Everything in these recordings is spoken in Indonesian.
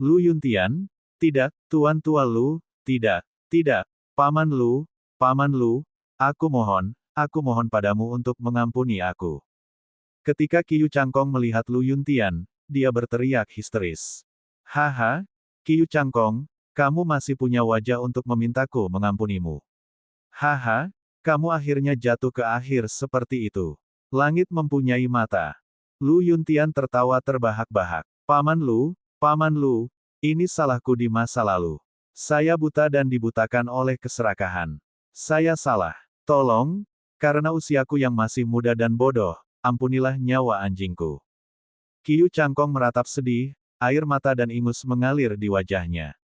Lu Yuntian, tidak, Tuan Tua Lu, tidak, tidak, Paman Lu, aku mohon padamu untuk mengampuni aku. Ketika Qiu Cangkong melihat Lu Yuntian, dia berteriak histeris. Haha, Qiu Cangkong, kamu masih punya wajah untuk memintaku mengampunimu. Haha, kamu akhirnya jatuh ke akhir seperti itu. Langit mempunyai mata. Lu Yuntian tertawa terbahak-bahak. Paman Lu, ini salahku di masa lalu. Saya buta dan dibutakan oleh keserakahan. Saya salah. Tolong, karena usiaku yang masih muda dan bodoh, ampunilah nyawa anjingku. Qiu Cangkong meratap sedih, air mata dan ingus mengalir di wajahnya.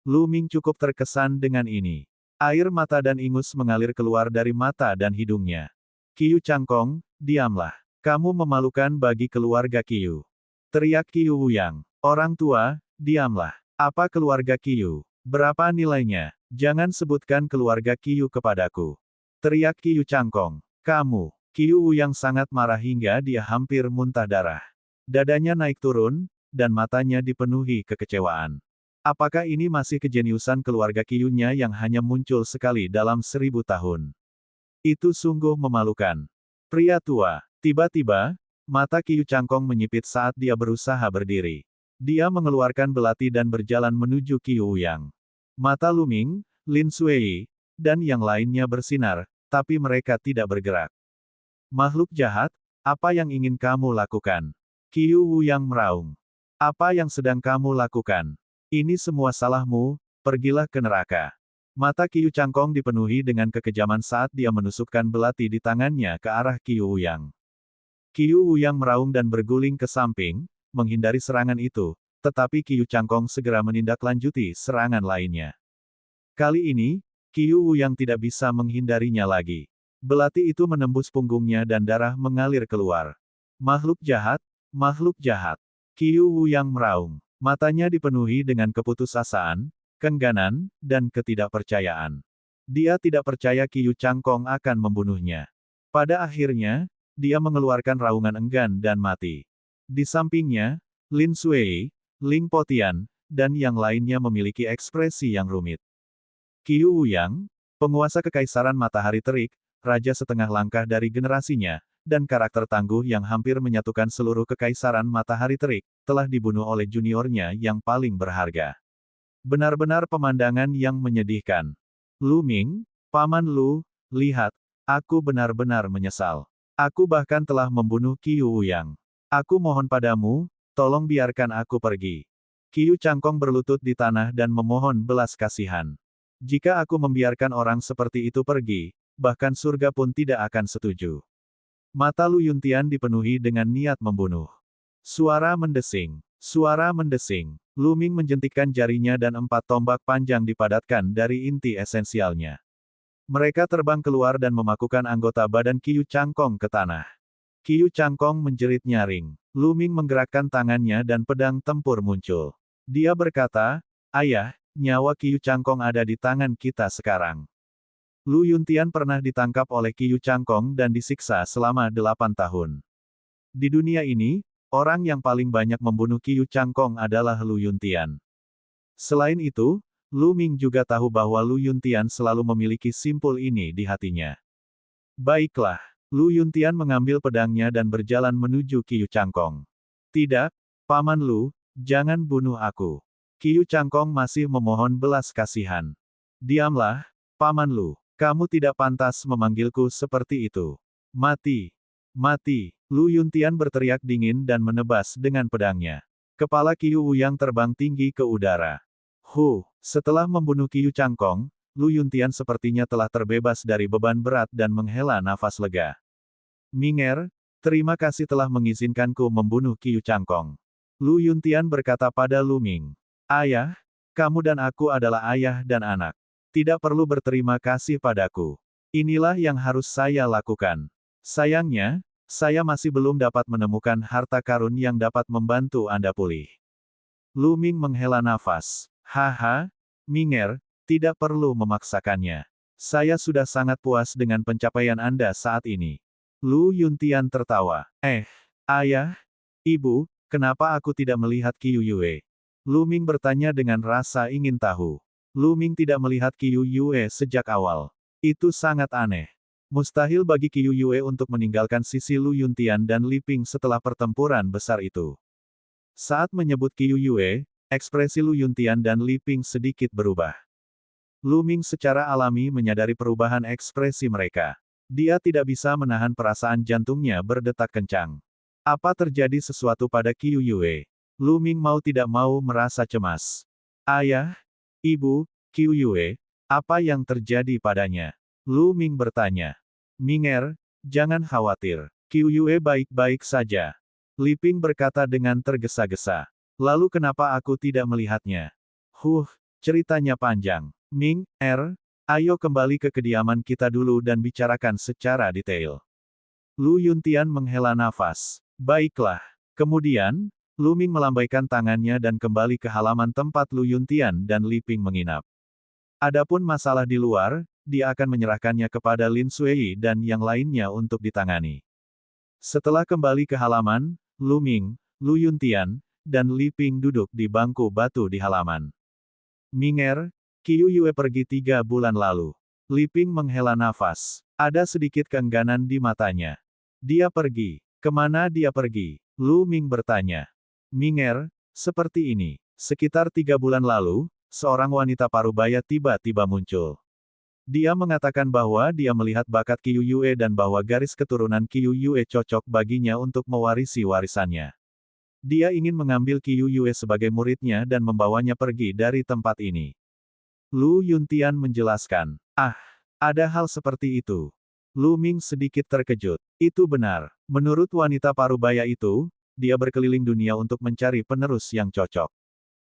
Lu Ming cukup terkesan dengan ini. Air mata dan ingus mengalir keluar dari mata dan hidungnya. Qiu Cangkong, diamlah. Kamu memalukan bagi keluarga Qiu. Teriak Qiu Wuyang. Orang tua, diamlah. Apa keluarga Qiu? Berapa nilainya? Jangan sebutkan keluarga Qiu kepadaku. Teriak Qiu Cangkong. Kamu. Qiu Wuyang sangat marah hingga dia hampir muntah darah. Dadanya naik turun, dan matanya dipenuhi kekecewaan. Apakah ini masih kejeniusan keluarga Qiu-nya yang hanya muncul sekali dalam 1000 tahun? Itu sungguh memalukan. Pria tua. Tiba-tiba, mata Qiu Cangkong menyipit saat dia berusaha berdiri. Dia mengeluarkan belati dan berjalan menuju Qiu Wuyang. Mata Lu Ming, Lin Sui, dan yang lainnya bersinar, tapi mereka tidak bergerak. Makhluk jahat, apa yang ingin kamu lakukan? Qiu Wuyang meraung. Apa yang sedang kamu lakukan? Ini semua salahmu, pergilah ke neraka. Mata Qiu Cangkong dipenuhi dengan kekejaman saat dia menusukkan belati di tangannya ke arah Qiu Wuyang. Qiu Wuyang meraung dan berguling ke samping, menghindari serangan itu, tetapi Qiu Cangkong segera menindaklanjuti serangan lainnya. Kali ini, Qiu Wuyang tidak bisa menghindarinya lagi. Belati itu menembus punggungnya dan darah mengalir keluar. Makhluk jahat, makhluk jahat. Qiu Wuyang meraung. Matanya dipenuhi dengan keputusasaan, keengganan, dan ketidakpercayaan. Dia tidak percaya Qiu Cangkong akan membunuhnya. Pada akhirnya, dia mengeluarkan raungan enggan dan mati. Di sampingnya, Lin Sui, Ling Potian, dan yang lainnya memiliki ekspresi yang rumit. Qiu Wuyang, penguasa Kekaisaran Matahari Terik, raja setengah langkah dari generasinya, dan karakter tangguh yang hampir menyatukan seluruh Kekaisaran Matahari Terik, telah dibunuh oleh juniornya yang paling berharga. Benar-benar pemandangan yang menyedihkan. Lu Ming, Paman Lu, lihat, aku benar-benar menyesal. Aku bahkan telah membunuh Qiu Wuyang. Aku mohon padamu, tolong biarkan aku pergi. Qiu Cangkong berlutut di tanah dan memohon belas kasihan. Jika aku membiarkan orang seperti itu pergi, bahkan surga pun tidak akan setuju. Mata Lu Yuntian dipenuhi dengan niat membunuh. Suara mendesing. Suara mendesing. Lu Ming menjentikkan jarinya dan 4 tombak panjang dipadatkan dari inti esensialnya. Mereka terbang keluar dan memakukan anggota badan Qiu Cangkong ke tanah. Qiu Cangkong menjerit nyaring. Lu Ming menggerakkan tangannya dan pedang tempur muncul. Dia berkata, "Ayah, nyawa Qiu Cangkong ada di tangan kita sekarang." Lu Yuntian pernah ditangkap oleh Qiu Cangkong dan disiksa selama 8 tahun. Di dunia ini, orang yang paling banyak membunuh Qiu Cangkong adalah Lu Yuntian. Selain itu, Lu Ming juga tahu bahwa Lu Yuntian selalu memiliki simpul ini di hatinya. Baiklah, Lu Yuntian mengambil pedangnya dan berjalan menuju Qiu Cangkong. Tidak, Paman Lu, jangan bunuh aku. Qiu Cangkong masih memohon belas kasihan. Diamlah, Paman Lu. Kamu tidak pantas memanggilku seperti itu. Mati. Mati. Lu Yuntian berteriak dingin dan menebas dengan pedangnya. Kepala Qiu Wuyang terbang tinggi ke udara. Setelah membunuh Qiu Cangkong, Lu Yuntian sepertinya telah terbebas dari beban berat dan menghela nafas lega. Minger, terima kasih telah mengizinkanku membunuh Qiu Cangkong. Lu Yuntian berkata pada Lu Ming. Ayah, kamu dan aku adalah ayah dan anak. Tidak perlu berterima kasih padaku. Inilah yang harus saya lakukan. Sayangnya, saya masih belum dapat menemukan harta karun yang dapat membantu Anda pulih. Lu Ming menghela nafas. Haha, Minger, tidak perlu memaksakannya. Saya sudah sangat puas dengan pencapaian Anda saat ini. Lu Yuntian tertawa. Ayah, ibu, kenapa aku tidak melihat Qiu Yue? Lu Ming bertanya dengan rasa ingin tahu. Lu Ming tidak melihat Qiu Yue sejak awal. Itu sangat aneh. Mustahil bagi Qiu Yue untuk meninggalkan sisi Lu Yuntian dan Li Ping setelah pertempuran besar itu. Saat menyebut Qiu Yue, ekspresi Lu Yuntian dan Li Ping sedikit berubah. Lu Ming secara alami menyadari perubahan ekspresi mereka. Dia tidak bisa menahan perasaan jantungnya berdetak kencang. Apa terjadi sesuatu pada Qiu Yue? Lu Ming mau tidak mau merasa cemas. Ayah, Ibu, Qiu Yue, apa yang terjadi padanya? Lu Ming bertanya. Minger, jangan khawatir. Qiu Yue baik-baik saja. Li Ping berkata dengan tergesa-gesa. Lalu kenapa aku tidak melihatnya? Ceritanya panjang. Ming, ayo kembali ke kediaman kita dulu dan bicarakan secara detail. Lu Yuntian menghela nafas. Baiklah. Kemudian, Lu Ming melambaikan tangannya dan kembali ke halaman tempat Lu Yuntian dan Li Ping menginap. Adapun masalah di luar, dia akan menyerahkannya kepada Lin Sui dan yang lainnya untuk ditangani. Setelah kembali ke halaman, Lu Ming, Lu Yuntian, dan Li Ping duduk di bangku batu di halaman. Minger, Qiu Yue pergi 3 bulan lalu. Li Ping menghela nafas. Ada sedikit keengganan di matanya. Dia pergi. Kemana dia pergi? Lu Ming bertanya. Minger, seperti ini. Sekitar 3 bulan lalu, seorang wanita parubaya tiba-tiba muncul. Dia mengatakan bahwa dia melihat bakat Qiu Yue dan bahwa garis keturunan Qiu Yue cocok baginya untuk mewarisi warisannya. Dia ingin mengambil Qiu Yue sebagai muridnya dan membawanya pergi dari tempat ini. Lu Yuntian menjelaskan. Ada hal seperti itu. Lu Ming sedikit terkejut. Itu benar. Menurut wanita parubaya itu, dia berkeliling dunia untuk mencari penerus yang cocok.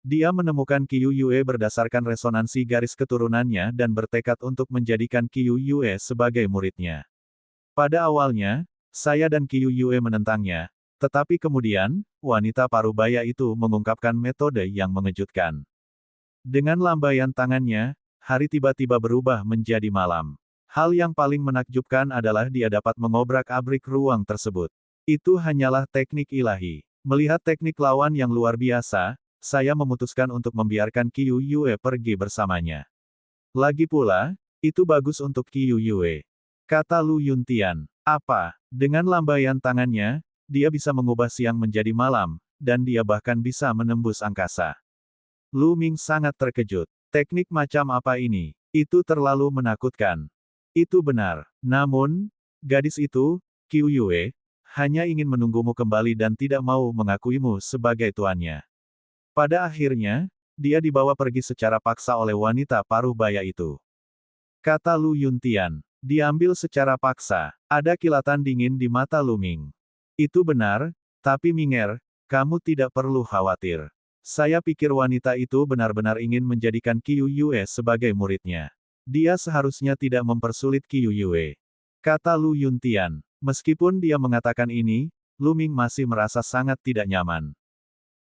Dia menemukan Qiu Yue berdasarkan resonansi garis keturunannya dan bertekad untuk menjadikan Qiu Yue sebagai muridnya. Pada awalnya, saya dan Qiu Yue menentangnya, tetapi kemudian, wanita parubaya itu mengungkapkan metode yang mengejutkan. Dengan lambaian tangannya, hari tiba-tiba berubah menjadi malam. Hal yang paling menakjubkan adalah dia dapat mengobrak-abrik ruang tersebut. Itu hanyalah teknik ilahi. Melihat teknik lawan yang luar biasa, saya memutuskan untuk membiarkan Qiu Yue pergi bersamanya. Lagi pula, itu bagus untuk Qiu Yue. Kata Lu Yuntian. Apa? Dengan lambaian tangannya, dia bisa mengubah siang menjadi malam, dan dia bahkan bisa menembus angkasa. Lu Ming sangat terkejut. Teknik macam apa ini? Itu terlalu menakutkan. Itu benar. Namun, gadis itu, Qiu Yue, hanya ingin menunggumu kembali dan tidak mau mengakuimu sebagai tuannya. Pada akhirnya, dia dibawa pergi secara paksa oleh wanita parubaya itu. Kata Lu Yuntian. Diambil secara paksa. Ada kilatan dingin di mata Lu Ming. Itu benar, tapi Minger, kamu tidak perlu khawatir. Saya pikir wanita itu benar-benar ingin menjadikan Qiu Yue sebagai muridnya. Dia seharusnya tidak mempersulit Qiu Yue. Kata Lu Yuntian. Meskipun dia mengatakan ini, Lu Ming masih merasa sangat tidak nyaman.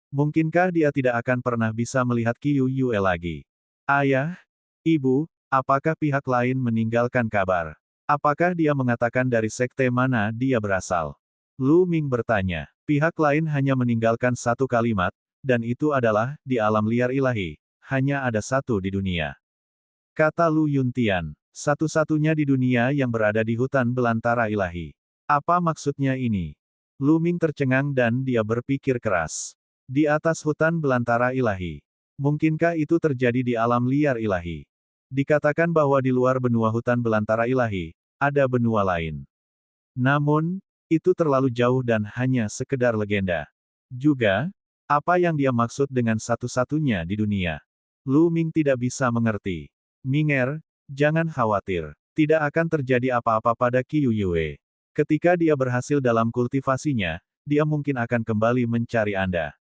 Mungkinkah dia tidak akan pernah bisa melihat Qiu Yue lagi? Ayah, Ibu, apakah pihak lain meninggalkan kabar? Apakah dia mengatakan dari sekte mana dia berasal? Lu Ming bertanya. Pihak lain hanya meninggalkan satu kalimat, dan itu adalah, di alam liar ilahi, hanya ada satu di dunia. Kata Lu Yuntian, satu-satunya di dunia yang berada di hutan belantara ilahi. Apa maksudnya ini? Lu Ming tercengang dan dia berpikir keras. Di atas hutan belantara ilahi. Mungkinkah itu terjadi di alam liar ilahi? Dikatakan bahwa di luar benua hutan belantara ilahi, ada benua lain. Namun, itu terlalu jauh dan hanya sekedar legenda. Juga, apa yang dia maksud dengan satu-satunya di dunia? Lu Ming tidak bisa mengerti. Minger, jangan khawatir. Tidak akan terjadi apa-apa pada Qiu Yue. Ketika dia berhasil dalam kultivasinya, dia mungkin akan kembali mencari Anda.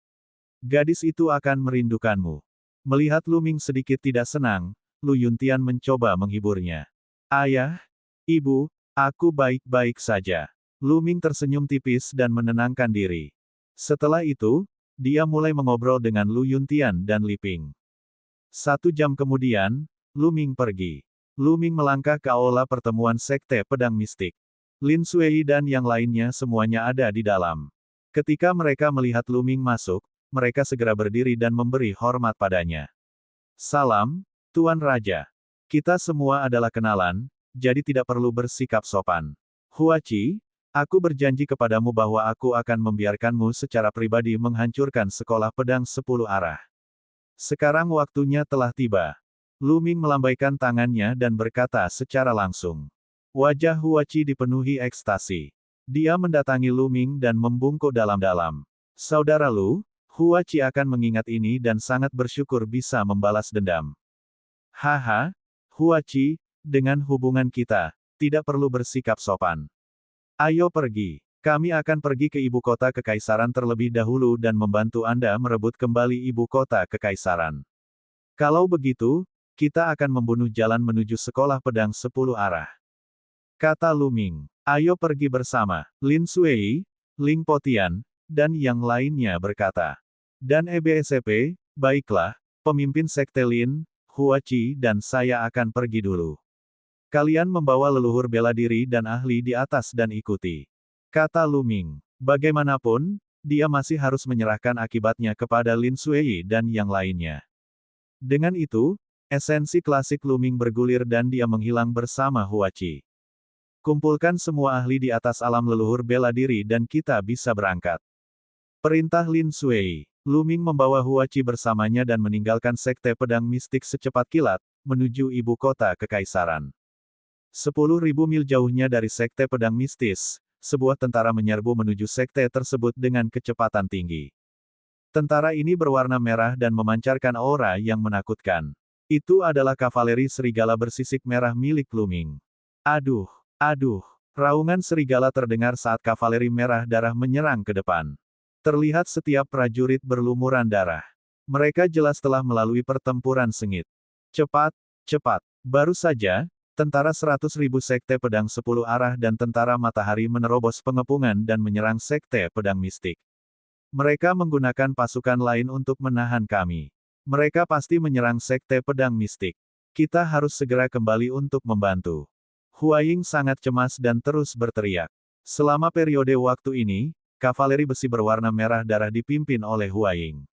Gadis itu akan merindukanmu. Melihat Lu Ming sedikit tidak senang, Lu Yuntian mencoba menghiburnya. Ayah, Ibu, aku baik-baik saja. Lu Ming tersenyum tipis dan menenangkan diri. Setelah itu, dia mulai mengobrol dengan Lu Yuntian dan Li Ping. 1 jam kemudian, Lu Ming pergi. Lu Ming melangkah ke aula pertemuan Sekte Pedang Mistik. Lin Sui dan yang lainnya semuanya ada di dalam. Ketika mereka melihat Lu Ming masuk, mereka segera berdiri dan memberi hormat padanya. Salam, Tuan Raja. Kita semua adalah kenalan, jadi tidak perlu bersikap sopan. Huachi, aku berjanji kepadamu bahwa aku akan membiarkanmu secara pribadi menghancurkan sekolah pedang 10 arah. Sekarang waktunya telah tiba. Lu Ming melambaikan tangannya dan berkata secara langsung. Wajah Huachi dipenuhi ekstasi. Dia mendatangi Lu Ming dan membungkuk dalam-dalam. Saudara Lu, Huachi akan mengingat ini dan sangat bersyukur bisa membalas dendam. Haha, Huachi, dengan hubungan kita, tidak perlu bersikap sopan. Ayo pergi. Kami akan pergi ke ibu kota kekaisaran terlebih dahulu dan membantu Anda merebut kembali ibu kota kekaisaran. Kalau begitu, kita akan membunuh jalan menuju sekolah pedang 10 arah. Kata Lu Ming. Ayo pergi bersama. Lin Sui, Ling Potian, dan yang lainnya berkata. Dan EBSP, baiklah, pemimpin sekte Lin, Huachi dan saya akan pergi dulu. Kalian membawa leluhur bela diri dan ahli di atas dan ikuti. Kata Lu Ming. Bagaimanapun, dia masih harus menyerahkan akibatnya kepada Lin Sui dan yang lainnya. Dengan itu, esensi klasik Lu Ming bergulir dan dia menghilang bersama Huachi. Kumpulkan semua ahli di atas alam leluhur bela diri dan kita bisa berangkat. Perintah Lin Sui. Lu Ming membawa Huachi bersamanya dan meninggalkan sekte pedang mistik secepat kilat, menuju ibu kota kekaisaran. 10.000 mil jauhnya dari sekte pedang mistis, sebuah tentara menyerbu menuju sekte tersebut dengan kecepatan tinggi. Tentara ini berwarna merah dan memancarkan aura yang menakutkan. Itu adalah kavaleri serigala bersisik merah milik Lu Ming. Aduh, aduh, raungan serigala terdengar saat kavaleri merah darah menyerang ke depan. Terlihat setiap prajurit berlumuran darah. Mereka jelas telah melalui pertempuran sengit. Cepat, cepat. Baru saja, tentara 100.000 sekte pedang 10 arah dan tentara matahari menerobos pengepungan dan menyerang sekte pedang mistik. Mereka menggunakan pasukan lain untuk menahan kami. Mereka pasti menyerang sekte pedang mistik. Kita harus segera kembali untuk membantu. Huaying sangat cemas dan terus berteriak. Selama periode waktu ini, kavaleri besi berwarna merah darah dipimpin oleh Huaying.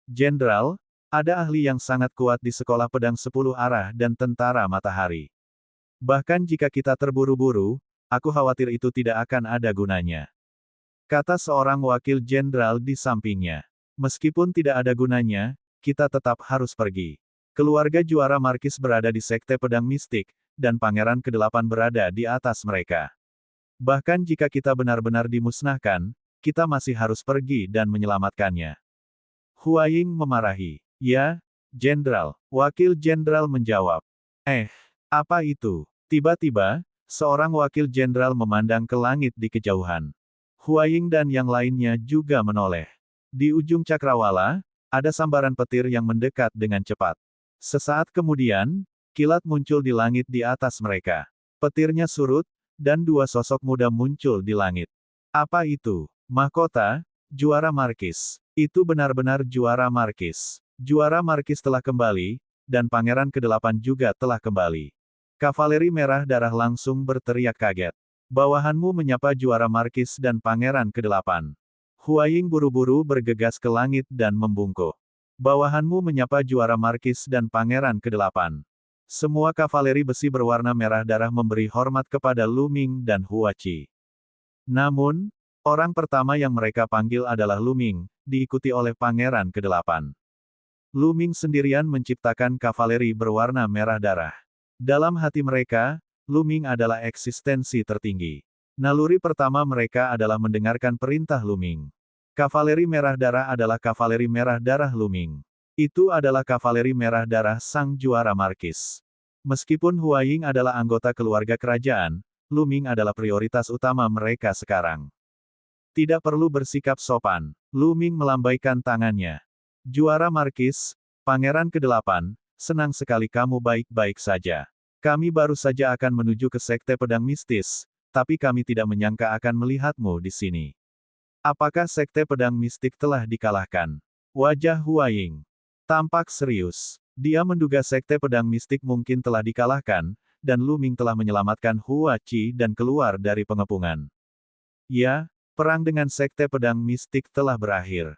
Jenderal, ada ahli yang sangat kuat di sekolah pedang 10 arah dan tentara matahari. Bahkan jika kita terburu-buru, aku khawatir itu tidak akan ada gunanya. Kata seorang wakil jenderal di sampingnya. Meskipun tidak ada gunanya, kita tetap harus pergi. Keluarga juara Markis berada di sekte pedang mistik, dan Pangeran ke-8 berada di atas mereka. Bahkan jika kita benar-benar dimusnahkan, kita masih harus pergi dan menyelamatkannya. Huaying memarahi. Ya, Jenderal. Wakil jenderal menjawab. Apa itu? Tiba-tiba, seorang wakil jenderal memandang ke langit di kejauhan. Huaying dan yang lainnya juga menoleh. Di ujung cakrawala, ada sambaran petir yang mendekat dengan cepat. Sesaat kemudian, kilat muncul di langit di atas mereka. Petirnya surut, dan dua sosok muda muncul di langit. Apa itu? Mahkota, juara Markis. Itu benar-benar juara Markis. Juara Markis telah kembali, dan Pangeran ke-8 juga telah kembali. Kavaleri merah darah langsung berteriak kaget. Bawahanmu menyapa juara Markis dan Pangeran ke-8. Huaying buru-buru bergegas ke langit dan membungkuk. Bawahanmu menyapa juara Markis dan Pangeran ke-8. Semua kavaleri besi berwarna merah darah memberi hormat kepada Lu Ming dan Huachi. Namun, orang pertama yang mereka panggil adalah Lu Ming, diikuti oleh Pangeran ke-8. Lu Ming sendirian menciptakan kavaleri berwarna merah darah. Dalam hati mereka, Lu Ming adalah eksistensi tertinggi. Naluri pertama mereka adalah mendengarkan perintah Lu Ming. Kavaleri merah darah adalah kavaleri merah darah Lu Ming. Itu adalah kavaleri merah darah sang juara Markis. Meskipun Huaying adalah anggota keluarga kerajaan, Lu Ming adalah prioritas utama mereka sekarang. Tidak perlu bersikap sopan. Lu Ming melambaikan tangannya. Juara Markis, Pangeran ke-8, senang sekali kamu baik-baik saja. Kami baru saja akan menuju ke sekte pedang mistis, tapi kami tidak menyangka akan melihatmu di sini. Apakah sekte pedang mistik telah dikalahkan? Wajah Huaying tampak serius. Dia menduga sekte pedang mistik mungkin telah dikalahkan, dan Lu Ming telah menyelamatkan Huachi dan keluar dari pengepungan. Ya, perang dengan sekte pedang mistik telah berakhir.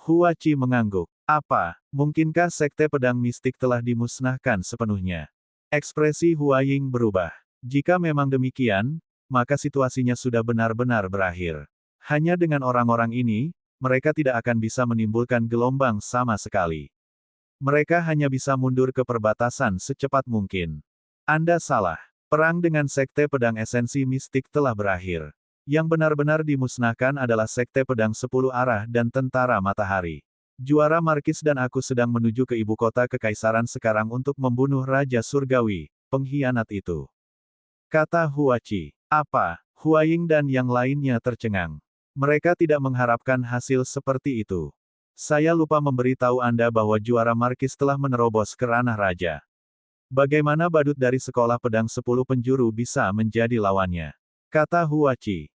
Huachi mengangguk. Apa, mungkinkah sekte pedang mistik telah dimusnahkan sepenuhnya? Ekspresi Huaying berubah. Jika memang demikian, maka situasinya sudah benar-benar berakhir. Hanya dengan orang-orang ini, mereka tidak akan bisa menimbulkan gelombang sama sekali. Mereka hanya bisa mundur ke perbatasan secepat mungkin. Anda salah. Perang dengan sekte pedang esensi mistik telah berakhir. Yang benar-benar dimusnahkan adalah sekte pedang 10 arah dan tentara matahari. Juara Markis dan aku sedang menuju ke ibu kota kekaisaran sekarang untuk membunuh Raja Surgawi, pengkhianat itu. Kata Huachi. Apa? Huaying dan yang lainnya tercengang. Mereka tidak mengharapkan hasil seperti itu. Saya lupa memberitahu Anda bahwa juara Markis telah menerobos ke ranah raja. Bagaimana badut dari sekolah pedang 10 penjuru bisa menjadi lawannya? Kata Huachi.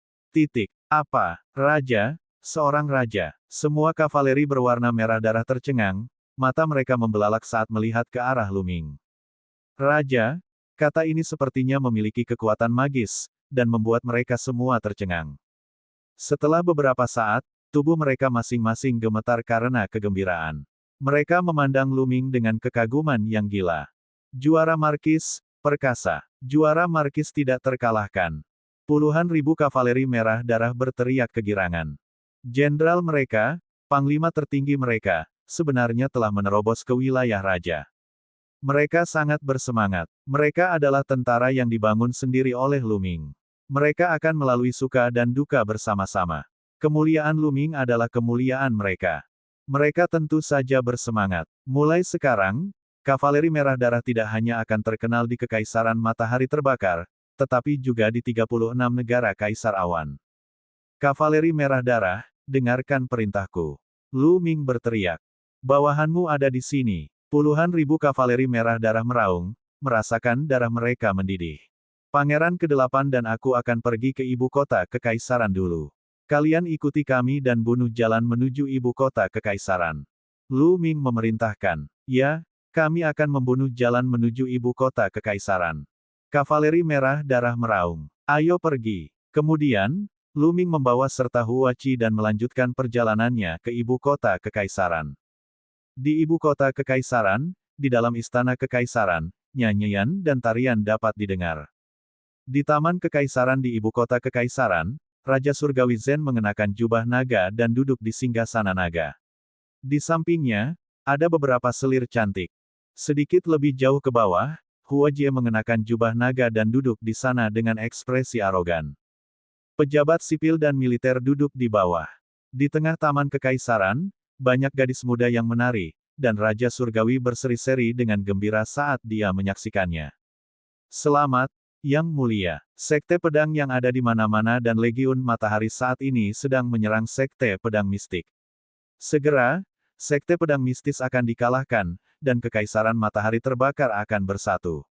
Apa? Raja? Seorang raja. Semua kavaleri berwarna merah darah tercengang, mata mereka membelalak saat melihat ke arah Luming. Raja? Kata ini sepertinya memiliki kekuatan magis, dan membuat mereka semua tercengang. Setelah beberapa saat, tubuh mereka masing-masing gemetar karena kegembiraan. Mereka memandang Luming dengan kekaguman yang gila. Juara Markis, perkasa. Juara Markis tidak terkalahkan. Puluhan ribu kavaleri merah darah berteriak kegirangan. Jenderal mereka, panglima tertinggi mereka, sebenarnya telah menerobos ke wilayah raja. Mereka sangat bersemangat. Mereka adalah tentara yang dibangun sendiri oleh Luming. Mereka akan melalui suka dan duka bersama-sama. Kemuliaan Luming adalah kemuliaan mereka. Mereka tentu saja bersemangat. Mulai sekarang, kavaleri merah darah tidak hanya akan terkenal di Kekaisaran Matahari Terbakar, tetapi juga di 36 negara Kaisar Awan. Kavaleri merah darah, dengarkan perintahku. Luming berteriak. Bawahanmu ada di sini. Puluhan ribu kavaleri merah darah meraung, merasakan darah mereka mendidih. Pangeran ke-8 dan aku akan pergi ke ibu kota kekaisaran dulu. Kalian ikuti kami dan bunuh jalan menuju ibu kota kekaisaran. Luming memerintahkan. Ya, kami akan membunuh jalan menuju ibu kota kekaisaran. Kavaleri merah darah meraung. Ayo pergi. Kemudian, Luming membawa serta Huachi dan melanjutkan perjalanannya ke ibu kota kekaisaran. Di ibu kota kekaisaran, di dalam istana kekaisaran, nyanyian dan tarian dapat didengar. Di taman kekaisaran di ibu kota kekaisaran, Raja Surgawi Zen mengenakan jubah naga dan duduk di singgasana naga. Di sampingnya, ada beberapa selir cantik. Sedikit lebih jauh ke bawah, Huajie mengenakan jubah naga dan duduk di sana dengan ekspresi arogan. Pejabat sipil dan militer duduk di bawah. Di tengah taman kekaisaran, banyak gadis muda yang menari, dan Raja Surgawi berseri-seri dengan gembira saat dia menyaksikannya. Selamat, Yang Mulia. Sekte pedang yang ada di mana-mana dan Legiun Matahari saat ini sedang menyerang Sekte Pedang Mistik. Segera, Sekte Pedang Mistis akan dikalahkan, dan Kekaisaran Matahari Terbakar akan bersatu.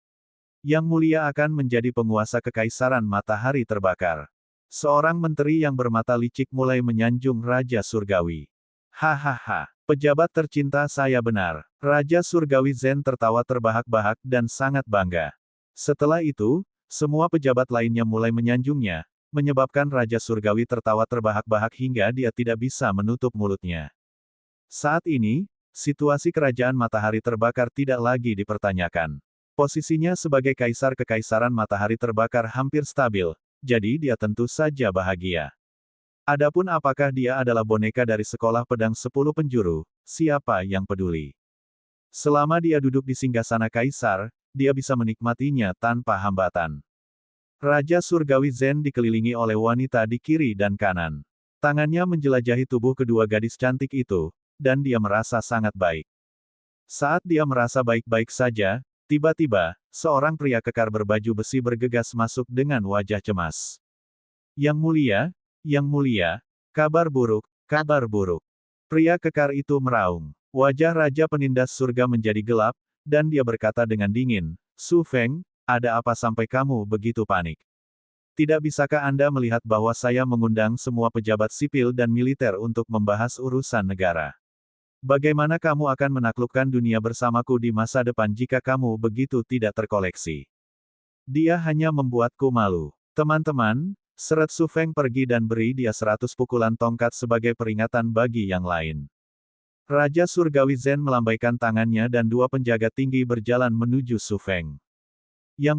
Yang Mulia akan menjadi penguasa Kekaisaran Matahari Terbakar. Seorang menteri yang bermata licik mulai menyanjung Raja Surgawi. Hahaha, pejabat tercinta saya benar. Raja Surgawi Zen tertawa terbahak-bahak dan sangat bangga. Setelah itu, semua pejabat lainnya mulai menyanjungnya, menyebabkan Raja Surgawi tertawa terbahak-bahak hingga dia tidak bisa menutup mulutnya. Saat ini, situasi kerajaan Matahari Terbakar tidak lagi dipertanyakan. Posisinya sebagai Kaisar Kekaisaran Matahari Terbakar hampir stabil, jadi dia tentu saja bahagia. Adapun apakah dia adalah boneka dari sekolah pedang 10 penjuru, siapa yang peduli? Selama dia duduk di singgasana Kaisar, dia bisa menikmatinya tanpa hambatan. Raja Surgawi Zen dikelilingi oleh wanita di kiri dan kanan. Tangannya menjelajahi tubuh kedua gadis cantik itu, dan dia merasa sangat baik. Saat dia merasa baik-baik saja, tiba-tiba, seorang pria kekar berbaju besi bergegas masuk dengan wajah cemas. Yang mulia, kabar buruk, kabar buruk. Pria kekar itu meraung. Wajah Raja Penindas Surga menjadi gelap, dan dia berkata dengan dingin, Su Feng, ada apa sampai kamu begitu panik? Tidak bisakah Anda melihat bahwa saya mengundang semua pejabat sipil dan militer untuk membahas urusan negara? Bagaimana kamu akan menaklukkan dunia bersamaku di masa depan jika kamu begitu tidak terkoleksi? Dia hanya membuatku malu. Teman-teman, seret Su Feng pergi dan beri dia 100 pukulan tongkat sebagai peringatan bagi yang lain. Raja Surgawi Zen melambaikan tangannya dan dua penjaga tinggi berjalan menuju Su Feng. Yang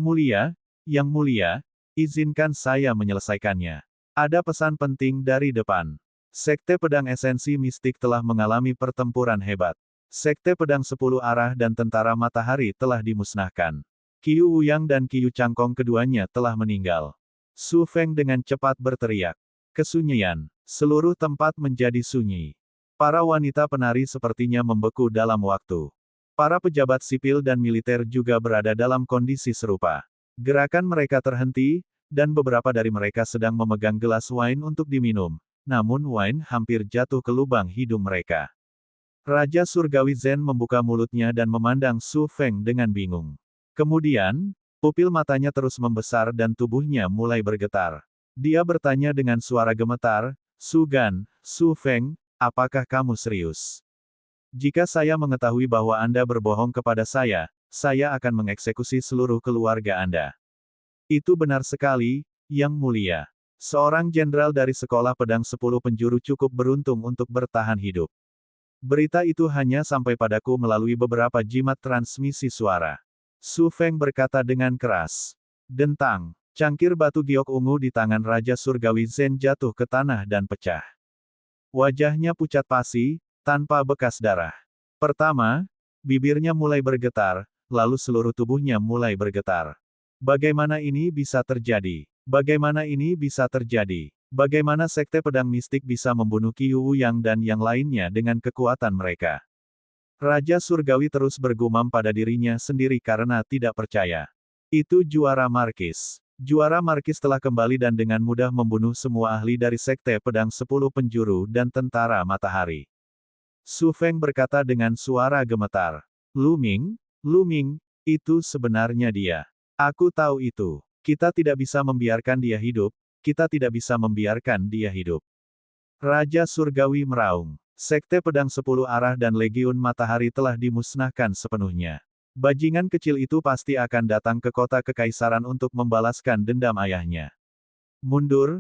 mulia, izinkan saya menyelesaikannya. Ada pesan penting dari depan. Sekte Pedang Esensi Mistik telah mengalami pertempuran hebat. Sekte Pedang 10 Arah dan Tentara Matahari telah dimusnahkan. Qiu Wuyang dan Qiu Cangkong keduanya telah meninggal. Su Feng dengan cepat berteriak. Kesunyian. Seluruh tempat menjadi sunyi. Para wanita penari sepertinya membeku dalam waktu. Para pejabat sipil dan militer juga berada dalam kondisi serupa. Gerakan mereka terhenti, dan beberapa dari mereka sedang memegang gelas wine untuk diminum. Namun wine hampir jatuh ke lubang hidung mereka. Raja Surgawi Zen membuka mulutnya dan memandang Su Feng dengan bingung. Kemudian, pupil matanya terus membesar dan tubuhnya mulai bergetar. Dia bertanya dengan suara gemetar, Su Gan, Su Feng, apakah kamu serius? Jika saya mengetahui bahwa Anda berbohong kepada saya akan mengeksekusi seluruh keluarga Anda. Itu benar sekali, Yang Mulia. Seorang jenderal dari Sekolah Pedang 10 Penjuru cukup beruntung untuk bertahan hidup. Berita itu hanya sampai padaku melalui beberapa jimat transmisi suara. Su Feng berkata dengan keras. Dentang, cangkir batu giok ungu di tangan Raja Surgawi Zen jatuh ke tanah dan pecah. Wajahnya pucat pasi, tanpa bekas darah. Pertama, bibirnya mulai bergetar, lalu seluruh tubuhnya mulai bergetar. Bagaimana ini bisa terjadi? Bagaimana ini bisa terjadi? Bagaimana Sekte Pedang Mistik bisa membunuh Qiu Wuyang dan yang lainnya dengan kekuatan mereka? Raja Surgawi terus bergumam pada dirinya sendiri karena tidak percaya. Itu juara Markis. Juara Markis telah kembali dan dengan mudah membunuh semua ahli dari Sekte Pedang 10 Penjuru dan Tentara Matahari. Su Feng berkata dengan suara gemetar. Lu Ming, itu sebenarnya dia. Aku tahu itu. Kita tidak bisa membiarkan dia hidup, kita tidak bisa membiarkan dia hidup. Raja Surgawi meraung. Sekte Pedang 10 Arah dan Legiun Matahari telah dimusnahkan sepenuhnya. Bajingan kecil itu pasti akan datang ke kota kekaisaran untuk membalaskan dendam ayahnya. Mundur,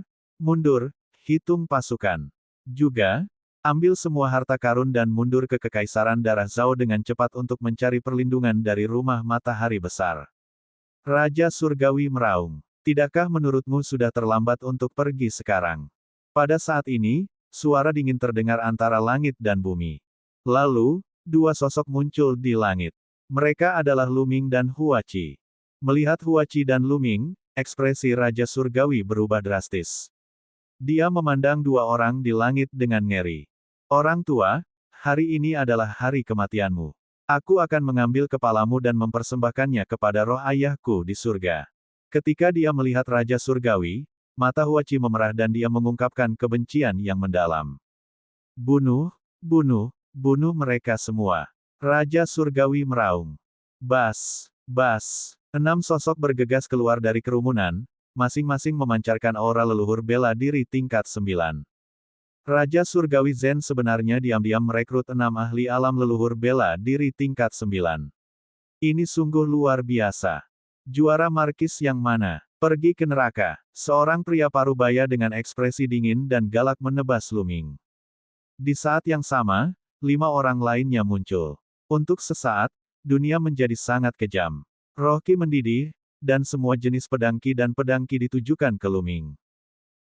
hitung pasukan. Juga, ambil semua harta karun dan mundur ke kekaisaran darah Zhao dengan cepat untuk mencari perlindungan dari rumah matahari besar. Raja Surgawi meraung. Tidakkah menurutmu sudah terlambat untuk pergi sekarang? Pada saat ini, suara dingin terdengar antara langit dan bumi. Lalu, dua sosok muncul di langit. Mereka adalah Lu Ming dan Huachi. Melihat Huachi dan Lu Ming, ekspresi Raja Surgawi berubah drastis. Dia memandang dua orang di langit dengan ngeri. Orang tua, hari ini adalah hari kematianmu. Aku akan mengambil kepalamu dan mempersembahkannya kepada roh ayahku di surga. Ketika dia melihat Raja Surgawi, mata Huachi memerah dan dia mengungkapkan kebencian yang mendalam. Bunuh mereka semua. Raja Surgawi meraung. Bas. 6 sosok bergegas keluar dari kerumunan, masing-masing memancarkan aura leluhur bela diri tingkat 9. Raja Surgawi Zen sebenarnya diam-diam merekrut 6 ahli alam leluhur bela diri tingkat 9. Ini sungguh luar biasa. Juara Markis yang mana? Pergi ke neraka. Seorang pria parubaya dengan ekspresi dingin dan galak menebas Lu Ming. Di saat yang sama, 5 orang lainnya muncul. Untuk sesaat, dunia menjadi sangat kejam. Roh Qi mendidih, dan semua jenis pedang Qi dan pedang Qi ditujukan ke Lu Ming.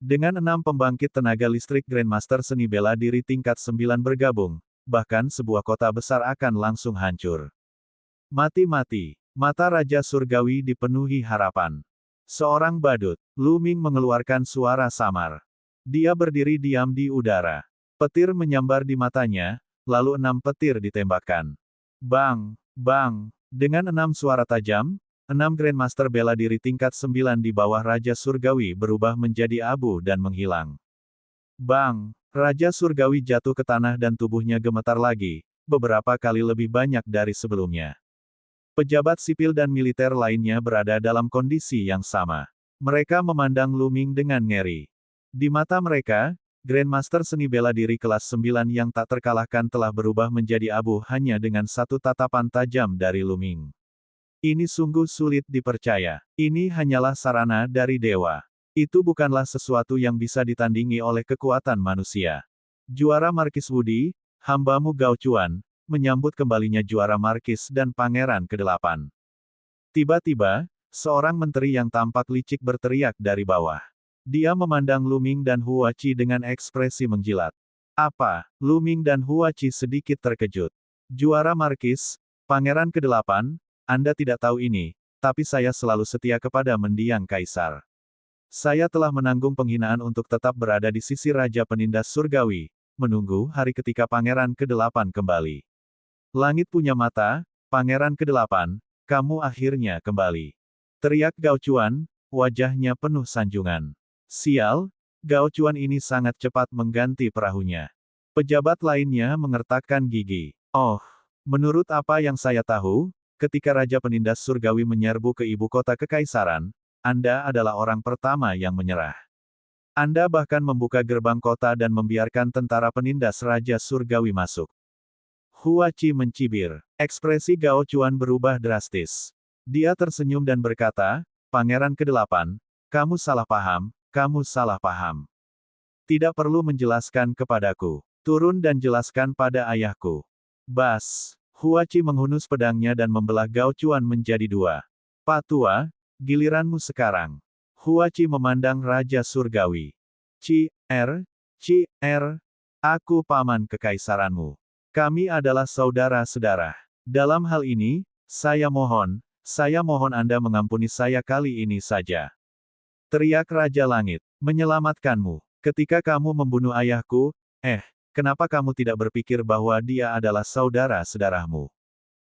Dengan 6 pembangkit tenaga listrik Grandmaster seni bela diri tingkat 9 bergabung, bahkan sebuah kota besar akan langsung hancur. Mati. Mata Raja Surgawi dipenuhi harapan. Seorang badut, Lu Ming mengeluarkan suara samar. Dia berdiri diam di udara. Petir menyambar di matanya, lalu 6 petir ditembakkan. Bang. Dengan 6 suara tajam, 6 Grandmaster bela diri tingkat 9 di bawah Raja Surgawi berubah menjadi abu dan menghilang. Bang! Raja Surgawi jatuh ke tanah dan tubuhnya gemetar lagi, beberapa kali lebih banyak dari sebelumnya. Pejabat sipil dan militer lainnya berada dalam kondisi yang sama. Mereka memandang Lu Ming dengan ngeri. Di mata mereka, Grandmaster seni bela diri kelas 9 yang tak terkalahkan telah berubah menjadi abu hanya dengan satu tatapan tajam dari Lu Ming. Ini sungguh sulit dipercaya. Ini hanyalah sarana dari dewa. Itu bukanlah sesuatu yang bisa ditandingi oleh kekuatan manusia. Juara Markis Wudi, Hambamu Gao Chuan, menyambut kembalinya juara Markis dan Pangeran ke-8. Tiba-tiba, seorang menteri yang tampak licik berteriak dari bawah. Dia memandang Lu Ming dan Hua Qi dengan ekspresi menjilat. Apa? Lu Ming dan Hua Qi sedikit terkejut. Juara Markis, Pangeran ke-8, Anda tidak tahu ini, tapi saya selalu setia kepada mendiang Kaisar. Saya telah menanggung penghinaan untuk tetap berada di sisi Raja Penindas Surgawi, menunggu hari ketika Pangeran ke-8 kembali. Langit punya mata, Pangeran ke-8, kamu akhirnya kembali. Teriak Gao Chuan, wajahnya penuh sanjungan. Sial, Gao Chuan ini sangat cepat mengganti perahunya. Pejabat lainnya mengertakkan gigi. Oh, menurut apa yang saya tahu, ketika Raja Penindas Surgawi menyerbu ke ibu kota kekaisaran, Anda adalah orang pertama yang menyerah. Anda bahkan membuka gerbang kota dan membiarkan tentara penindas Raja Surgawi masuk. Hua Qi mencibir. Ekspresi Gao Chuan berubah drastis. Dia tersenyum dan berkata, Pangeran ke-8, kamu salah paham, kamu salah paham. Tidak perlu menjelaskan kepadaku. Turun dan jelaskan pada ayahku. Bas. Hua Qi menghunus pedangnya dan membelah Gao Chuan menjadi dua. Pak Tua, giliranmu sekarang. Hua Qi memandang Raja Surgawi. Qi Er, aku paman kekaisaranmu. Kami adalah saudara-saudara. Dalam hal ini, saya mohon Anda mengampuni saya kali ini saja. Teriak Raja Langit, menyelamatkanmu. Ketika kamu membunuh ayahku, kenapa kamu tidak berpikir bahwa dia adalah saudara-saudaramu?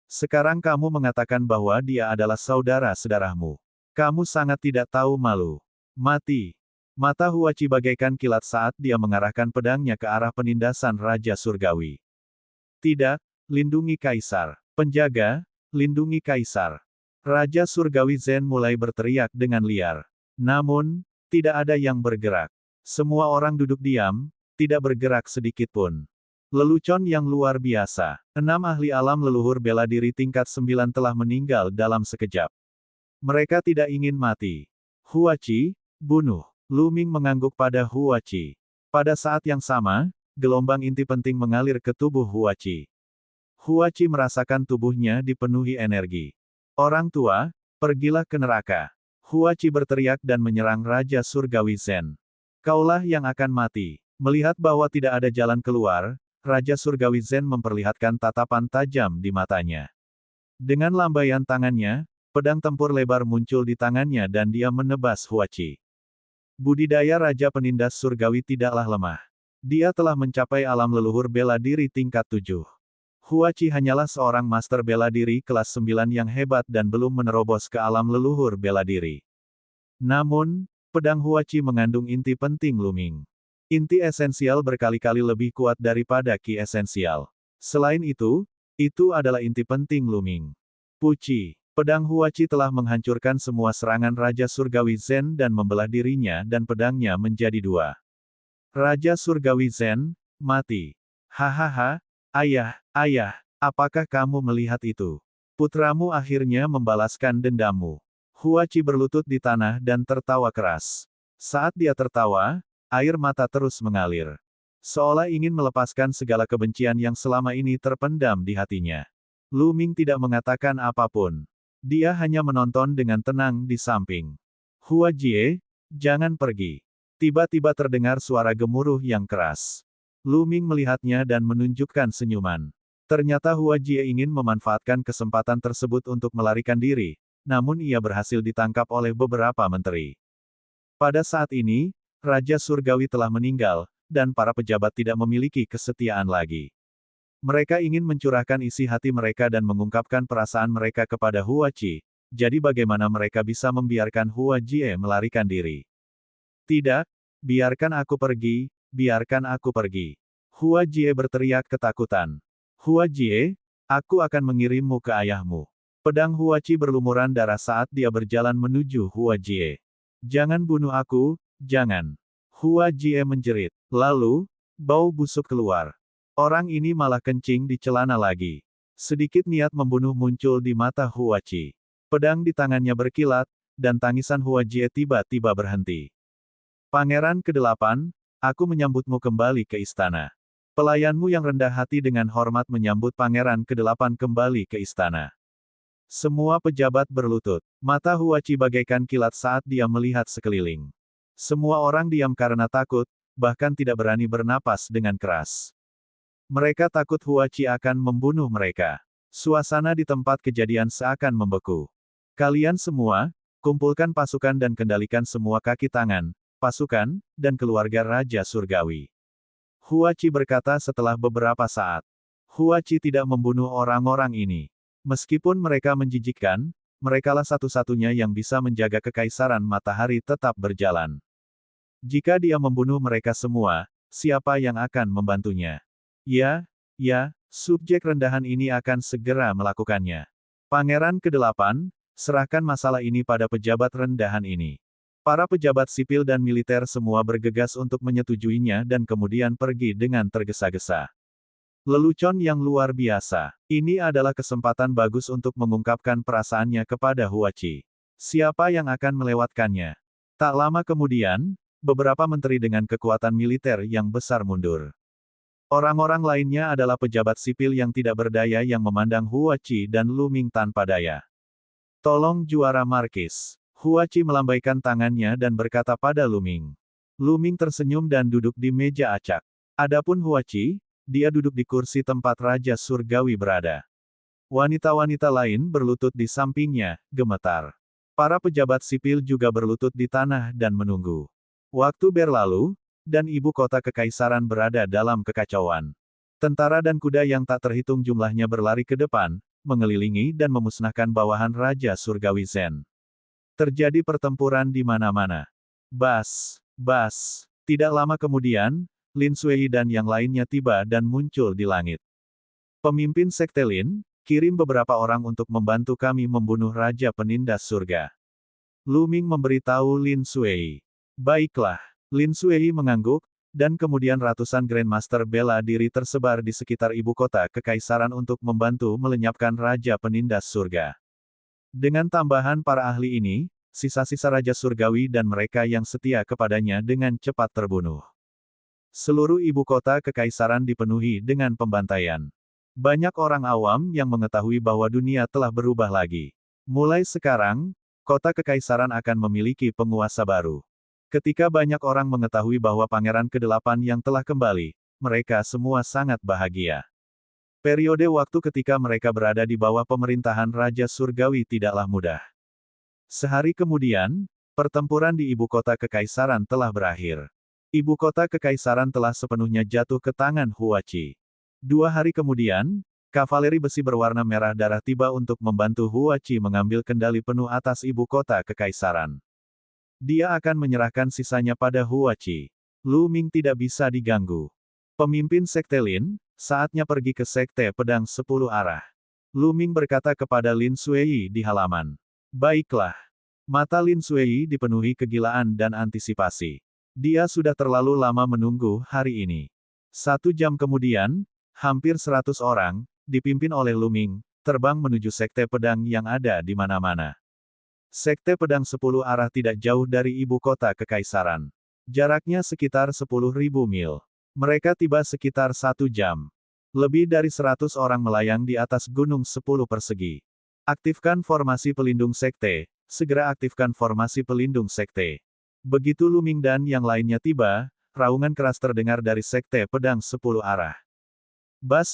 Sekarang kamu mengatakan bahwa dia adalah saudara-saudaramu. Kamu sangat tidak tahu malu. Mati. Mata Hua Qi bagaikan kilat saat dia mengarahkan pedangnya ke arah penindasan Raja Surgawi. Tidak, lindungi Kaisar. Penjaga, lindungi Kaisar. Raja Surgawi Zen mulai berteriak dengan liar. Namun, tidak ada yang bergerak. Semua orang duduk diam, tidak bergerak sedikit pun. Lelucon yang luar biasa. 6 ahli alam leluhur bela diri tingkat 9 telah meninggal dalam sekejap. Mereka tidak ingin mati. Hua Qi, bunuh. Lu Ming mengangguk pada Hua Qi. Pada saat yang sama, gelombang inti penting mengalir ke tubuh Hua Qi. Hua Qi merasakan tubuhnya dipenuhi energi. Orang tua, pergilah ke neraka. Hua Qi berteriak dan menyerang Raja Surgawi Zen. Kaulah yang akan mati. Melihat bahwa tidak ada jalan keluar, Raja Surgawi Zen memperlihatkan tatapan tajam di matanya. Dengan lambaian tangannya, pedang tempur lebar muncul di tangannya dan dia menebas Hua Qi. Budidaya Raja Penindas Surgawi tidaklah lemah. Dia telah mencapai alam leluhur bela diri tingkat 7. Hua Qi hanyalah seorang master bela diri kelas 9 yang hebat dan belum menerobos ke alam leluhur bela diri. Namun, pedang Hua Qi mengandung inti penting Lu Ming. Inti esensial berkali-kali lebih kuat daripada Qi esensial. Selain itu adalah inti penting Lu Ming. Puci. Pedang Hua Qi telah menghancurkan semua serangan Raja Surgawi Zen dan membelah dirinya dan pedangnya menjadi dua. Raja Surgawi Zen, mati. Hahaha, ayah, apakah kamu melihat itu? Putramu akhirnya membalaskan dendammu. Hua Qi berlutut di tanah dan tertawa keras. Saat dia tertawa, air mata terus mengalir. Seolah ingin melepaskan segala kebencian yang selama ini terpendam di hatinya. Lu Ming tidak mengatakan apapun. Dia hanya menonton dengan tenang di samping. Hua Jie, jangan pergi. Tiba-tiba terdengar suara gemuruh yang keras. Lu Ming melihatnya dan menunjukkan senyuman. Ternyata Hua Jie ingin memanfaatkan kesempatan tersebut untuk melarikan diri, namun ia berhasil ditangkap oleh beberapa menteri. Pada saat ini, Raja Surgawi telah meninggal, dan para pejabat tidak memiliki kesetiaan lagi. Mereka ingin mencurahkan isi hati mereka dan mengungkapkan perasaan mereka kepada Hua Qi, jadi bagaimana mereka bisa membiarkan Hua Jie melarikan diri? Tidak, biarkan aku pergi, biarkan aku pergi. Hua Jie berteriak ketakutan. Hua Jie, aku akan mengirimmu ke ayahmu. Pedang Hua Qi berlumuran darah saat dia berjalan menuju Hua Jie. Jangan bunuh aku, jangan. Hua Jie menjerit. Lalu, bau busuk keluar. Orang ini malah kencing di celana lagi. Sedikit niat membunuh muncul di mata Hua Qi. Pedang di tangannya berkilat, dan tangisan Hua Jie tiba-tiba berhenti. Pangeran ke-8, aku menyambutmu kembali ke istana. Pelayanmu yang rendah hati dengan hormat menyambut Pangeran ke-8 kembali ke istana. Semua pejabat berlutut. Mata Huachi bagaikan kilat saat dia melihat sekeliling. Semua orang diam karena takut, bahkan tidak berani bernapas dengan keras. Mereka takut Huachi akan membunuh mereka. Suasana di tempat kejadian seakan membeku. Kalian semua, kumpulkan pasukan dan kendalikan semua kaki tangan, pasukan, dan keluarga Raja Surgawi. Huachi berkata setelah beberapa saat. Huachi tidak membunuh orang-orang ini. Meskipun mereka menjijikkan, merekalah satu-satunya yang bisa menjaga kekaisaran matahari tetap berjalan. Jika dia membunuh mereka semua, siapa yang akan membantunya? Ya, subjek rendahan ini akan segera melakukannya. Pangeran ke-8, serahkan masalah ini pada pejabat rendahan ini. Para pejabat sipil dan militer semua bergegas untuk menyetujuinya dan kemudian pergi dengan tergesa-gesa. Lelucon yang luar biasa. Ini adalah kesempatan bagus untuk mengungkapkan perasaannya kepada Huachi. Siapa yang akan melewatkannya? Tak lama kemudian, beberapa menteri dengan kekuatan militer yang besar mundur. Orang-orang lainnya adalah pejabat sipil yang tidak berdaya yang memandang Huachi dan Lu Ming tanpa daya. Tolong juara Markis. Huachi melambaikan tangannya dan berkata pada Lu Ming. Lu Ming tersenyum dan duduk di meja acak. Adapun Huachi, dia duduk di kursi tempat Raja Surgawi berada. Wanita-wanita lain berlutut di sampingnya, gemetar. Para pejabat sipil juga berlutut di tanah dan menunggu. Waktu berlalu, dan ibu kota kekaisaran berada dalam kekacauan. Tentara dan kuda yang tak terhitung jumlahnya berlari ke depan, mengelilingi dan memusnahkan bawahan Raja Surgawi Zen. Terjadi pertempuran di mana-mana. Bas. Tidak lama kemudian, Lin Sui dan yang lainnya tiba dan muncul di langit. Pemimpin Sekte Lin, kirim beberapa orang untuk membantu kami membunuh Raja Penindas Surga. Lu Ming memberitahu Lin Sui. Baiklah. Lin Sui mengangguk, dan kemudian ratusan Grandmaster bela diri tersebar di sekitar ibu kota kekaisaran untuk membantu melenyapkan Raja Penindas Surga. Dengan tambahan para ahli ini, sisa-sisa Raja Surgawi dan mereka yang setia kepadanya dengan cepat terbunuh. Seluruh ibu kota kekaisaran dipenuhi dengan pembantaian. Banyak orang awam yang mengetahui bahwa dunia telah berubah lagi. Mulai sekarang, kota kekaisaran akan memiliki penguasa baru. Ketika banyak orang mengetahui bahwa Pangeran ke-8 yang telah kembali, mereka semua sangat bahagia. Periode waktu ketika mereka berada di bawah pemerintahan Raja Surgawi tidaklah mudah. Sehari kemudian, pertempuran di ibu kota kekaisaran telah berakhir. Ibu kota kekaisaran telah sepenuhnya jatuh ke tangan Huachi. 2 hari kemudian, kavaleri besi berwarna merah darah tiba untuk membantu Huachi mengambil kendali penuh atas ibu kota kekaisaran. Dia akan menyerahkan sisanya pada Huachi. Lu Ming tidak bisa diganggu. Pemimpin Sekte Lin, saatnya pergi ke Sekte Pedang 10 Arah. Lu Ming berkata kepada Lin Sui di halaman. Baiklah. Mata Lin Sui dipenuhi kegilaan dan antisipasi. Dia sudah terlalu lama menunggu hari ini. 1 jam kemudian, hampir 100 orang, dipimpin oleh Lu Ming, terbang menuju Sekte Pedang yang ada di mana-mana. Sekte Pedang 10 Arah tidak jauh dari ibu kota kekaisaran. Jaraknya sekitar 10.000 mil. Mereka tiba sekitar 1 jam. Lebih dari 100 orang melayang di atas gunung 10 persegi. Aktifkan formasi pelindung sekte, segera aktifkan formasi pelindung sekte. Begitu Lu Ming dan yang lainnya tiba, raungan keras terdengar dari Sekte Pedang 10 Arah. Bas.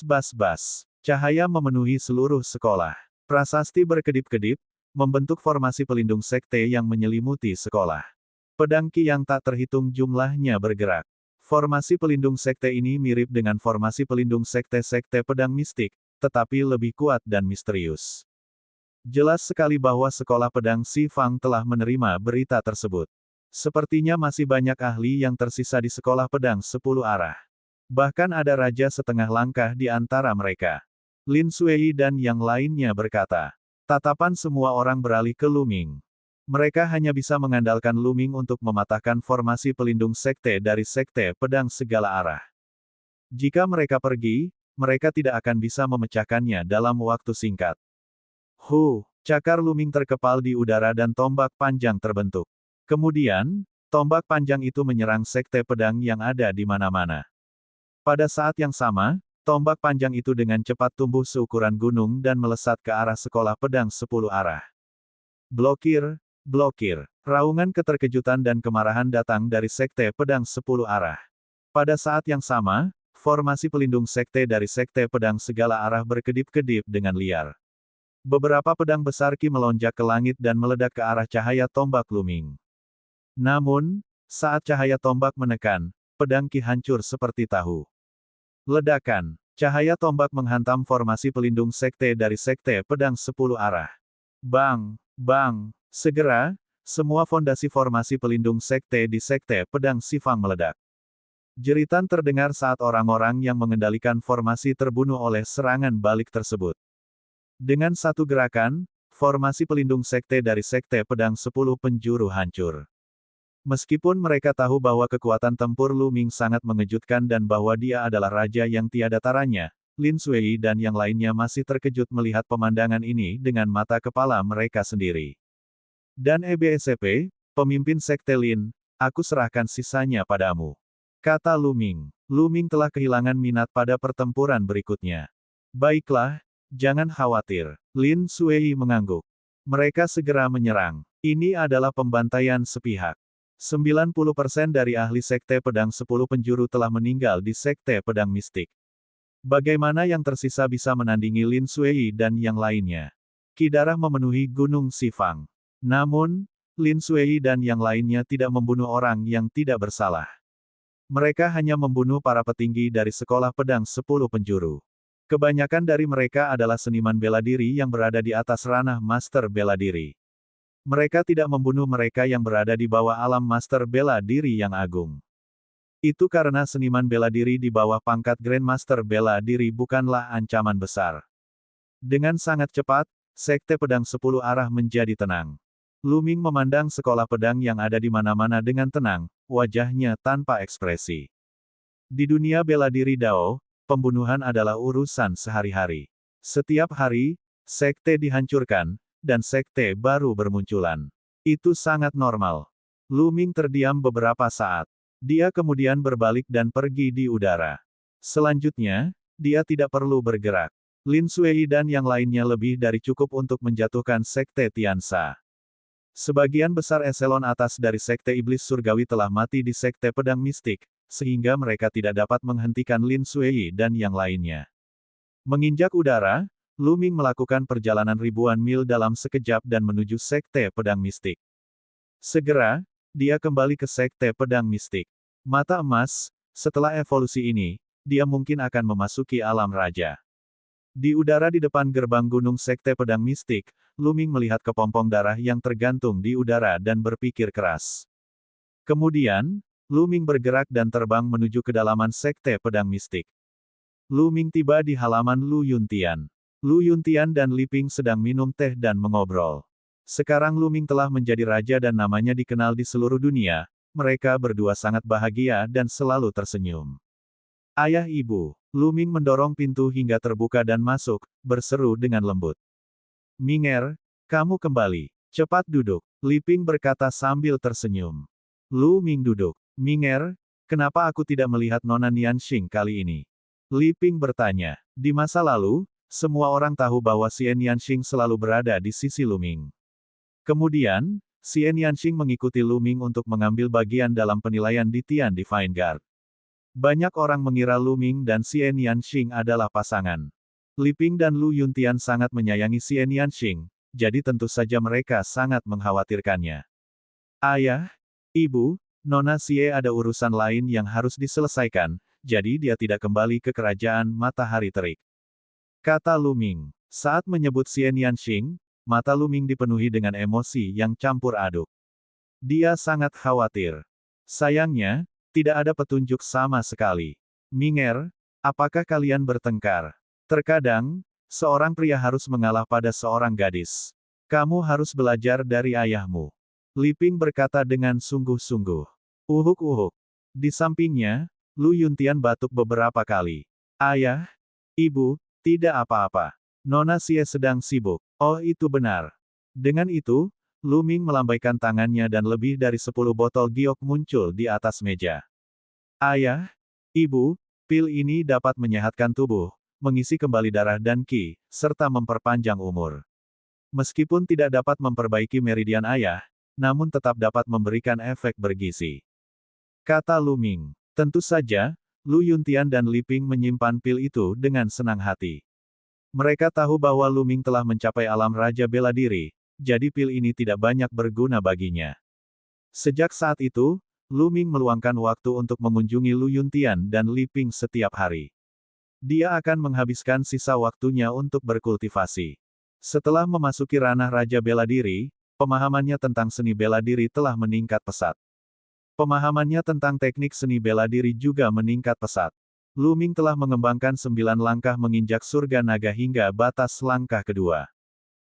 Cahaya memenuhi seluruh sekolah. Prasasti berkedip-kedip, membentuk formasi pelindung sekte yang menyelimuti sekolah. Pedang ki yang tak terhitung jumlahnya bergerak. Formasi pelindung sekte ini mirip dengan formasi pelindung sekte-sekte pedang mistik, tetapi lebih kuat dan misterius. Jelas sekali bahwa sekolah pedang Si Fang telah menerima berita tersebut. Sepertinya masih banyak ahli yang tersisa di sekolah pedang 10 arah. Bahkan ada raja setengah langkah di antara mereka. Lin Sui dan yang lainnya berkata. Tatapan semua orang beralih ke Lu Ming. Mereka hanya bisa mengandalkan Lu Ming untuk mematahkan formasi pelindung sekte dari sekte pedang segala arah. Jika mereka pergi, mereka tidak akan bisa memecahkannya dalam waktu singkat. Cakar Lu Ming terkepal di udara dan tombak panjang terbentuk. Kemudian, tombak panjang itu menyerang sekte pedang yang ada di mana-mana. Pada saat yang sama, tombak panjang itu dengan cepat tumbuh seukuran gunung dan melesat ke arah sekolah pedang 10 arah. Blokir, blokir. Raungan keterkejutan dan kemarahan datang dari Sekte Pedang 10 arah. Pada saat yang sama, formasi pelindung sekte dari Sekte Pedang segala arah berkedip-kedip dengan liar. Beberapa pedang besar Ki melonjak ke langit dan meledak ke arah cahaya tombak Luming. Namun, saat cahaya tombak menekan, pedang Ki hancur seperti tahu. Ledakan. Cahaya tombak menghantam formasi pelindung sekte dari Sekte Pedang 10 arah. Bang, bang. Segera, semua fondasi formasi pelindung sekte di Sekte Pedang Sifang meledak. Jeritan terdengar saat orang-orang yang mengendalikan formasi terbunuh oleh serangan balik tersebut. Dengan satu gerakan, formasi pelindung sekte dari Sekte Pedang 10 penjuru hancur. Meskipun mereka tahu bahwa kekuatan tempur Luming sangat mengejutkan dan bahwa dia adalah raja yang tiada taranya, Lin Suei dan yang lainnya masih terkejut melihat pemandangan ini dengan mata kepala mereka sendiri. Dan EBSCP, pemimpin Sekte Lin, aku serahkan sisanya padamu. Kata Luming. Luming telah kehilangan minat pada pertempuran berikutnya. Baiklah, jangan khawatir. Lin Suei mengangguk. Mereka segera menyerang. Ini adalah pembantaian sepihak. 90% dari ahli Sekte Pedang 10 penjuru telah meninggal di Sekte Pedang Mistik. Bagaimana yang tersisa bisa menandingi Lin Suei dan yang lainnya? Ki darah memenuhi Gunung Sifang. Namun, Lin Suei dan yang lainnya tidak membunuh orang yang tidak bersalah. Mereka hanya membunuh para petinggi dari Sekolah Pedang 10 penjuru. Kebanyakan dari mereka adalah seniman bela diri yang berada di atas ranah master bela diri. Mereka tidak membunuh mereka yang berada di bawah alam master bela diri yang agung. Itu karena seniman bela diri di bawah pangkat Grandmaster bela diri bukanlah ancaman besar. Dengan sangat cepat, Sekte Pedang 10 arah menjadi tenang. Luming memandang sekolah pedang yang ada di mana-mana dengan tenang, wajahnya tanpa ekspresi. Di dunia bela diri Dao, pembunuhan adalah urusan sehari-hari. Setiap hari, sekte dihancurkan, dan sekte baru bermunculan. Itu sangat normal. Luming terdiam beberapa saat. Dia kemudian berbalik dan pergi di udara. Selanjutnya, dia tidak perlu bergerak. Lin Suei dan yang lainnya lebih dari cukup untuk menjatuhkan sekte Tianxia. Sebagian besar eselon atas dari sekte iblis surgawi telah mati di Sekte Pedang Mistik, sehingga mereka tidak dapat menghentikan Lin Suei dan yang lainnya. Menginjak udara, Luming melakukan perjalanan ribuan mil dalam sekejap dan menuju Sekte Pedang Mistik. Segera, dia kembali ke Sekte Pedang Mistik. Mata emas, setelah evolusi ini, dia mungkin akan memasuki alam raja. Di udara di depan gerbang gunung Sekte Pedang Mistik, Luming melihat kepompong darah yang tergantung di udara dan berpikir keras. Kemudian, Luming bergerak dan terbang menuju kedalaman Sekte Pedang Mistik. Luming tiba di halaman Lu Yuntian. Lu Yuntian dan Liping sedang minum teh dan mengobrol. Sekarang Luming telah menjadi raja dan namanya dikenal di seluruh dunia, mereka berdua sangat bahagia dan selalu tersenyum. Ayah ibu, Luming mendorong pintu hingga terbuka dan masuk, berseru dengan lembut. Minger, kamu kembali. Cepat duduk, Liping berkata sambil tersenyum. Luming duduk. Minger, kenapa aku tidak melihat Nona Nianxing kali ini? Liping bertanya. Di masa lalu, semua orang tahu bahwa Xie Nianxing selalu berada di sisi Luming. Kemudian, Xie Nianxing mengikuti Luming untuk mengambil bagian dalam penilaian di Tian Divine Guard. Banyak orang mengira Luming dan Xie Nianxing adalah pasangan. Liping dan Lu Yuntian sangat menyayangi Xie Nianxing, jadi tentu saja mereka sangat mengkhawatirkannya. Ayah, ibu, Nona Xie ada urusan lain yang harus diselesaikan, jadi dia tidak kembali ke kerajaan Matahari Terik. Kata Luming. Saat menyebut Xie Nianxing, mata Luming dipenuhi dengan emosi yang campur aduk. Dia sangat khawatir. Sayangnya, tidak ada petunjuk sama sekali. Minger, apakah kalian bertengkar? Terkadang, seorang pria harus mengalah pada seorang gadis. Kamu harus belajar dari ayahmu. Liping berkata dengan sungguh-sungguh. Uhuk-uhuk. Di sampingnya, Lu Yuntian batuk beberapa kali. Ayah, ibu, tidak apa-apa. Nona Xie sedang sibuk. Oh itu benar. Dengan itu, Luming melambaikan tangannya dan lebih dari 10 botol giok muncul di atas meja. Ayah, ibu, Pil ini dapat menyehatkan tubuh, mengisi kembali darah dan qi, serta memperpanjang umur. Meskipun tidak dapat memperbaiki meridian ayah, namun tetap dapat memberikan efek bergizi. Kata Lu Ming. Tentu saja, Lu Yuntian dan Li Ping menyimpan pil itu dengan senang hati. Mereka tahu bahwa Lu Ming telah mencapai alam raja bela diri, jadi pil ini tidak banyak berguna baginya. Sejak saat itu, Lu Ming meluangkan waktu untuk mengunjungi Lu Yuntian dan Li Ping setiap hari. Dia akan menghabiskan sisa waktunya untuk berkultivasi. Setelah memasuki ranah raja bela diri, pemahamannya tentang seni bela diri telah meningkat pesat. Pemahamannya tentang teknik seni bela diri juga meningkat pesat. Lu Ming telah mengembangkan 9 langkah menginjak surga naga hingga batas langkah kedua.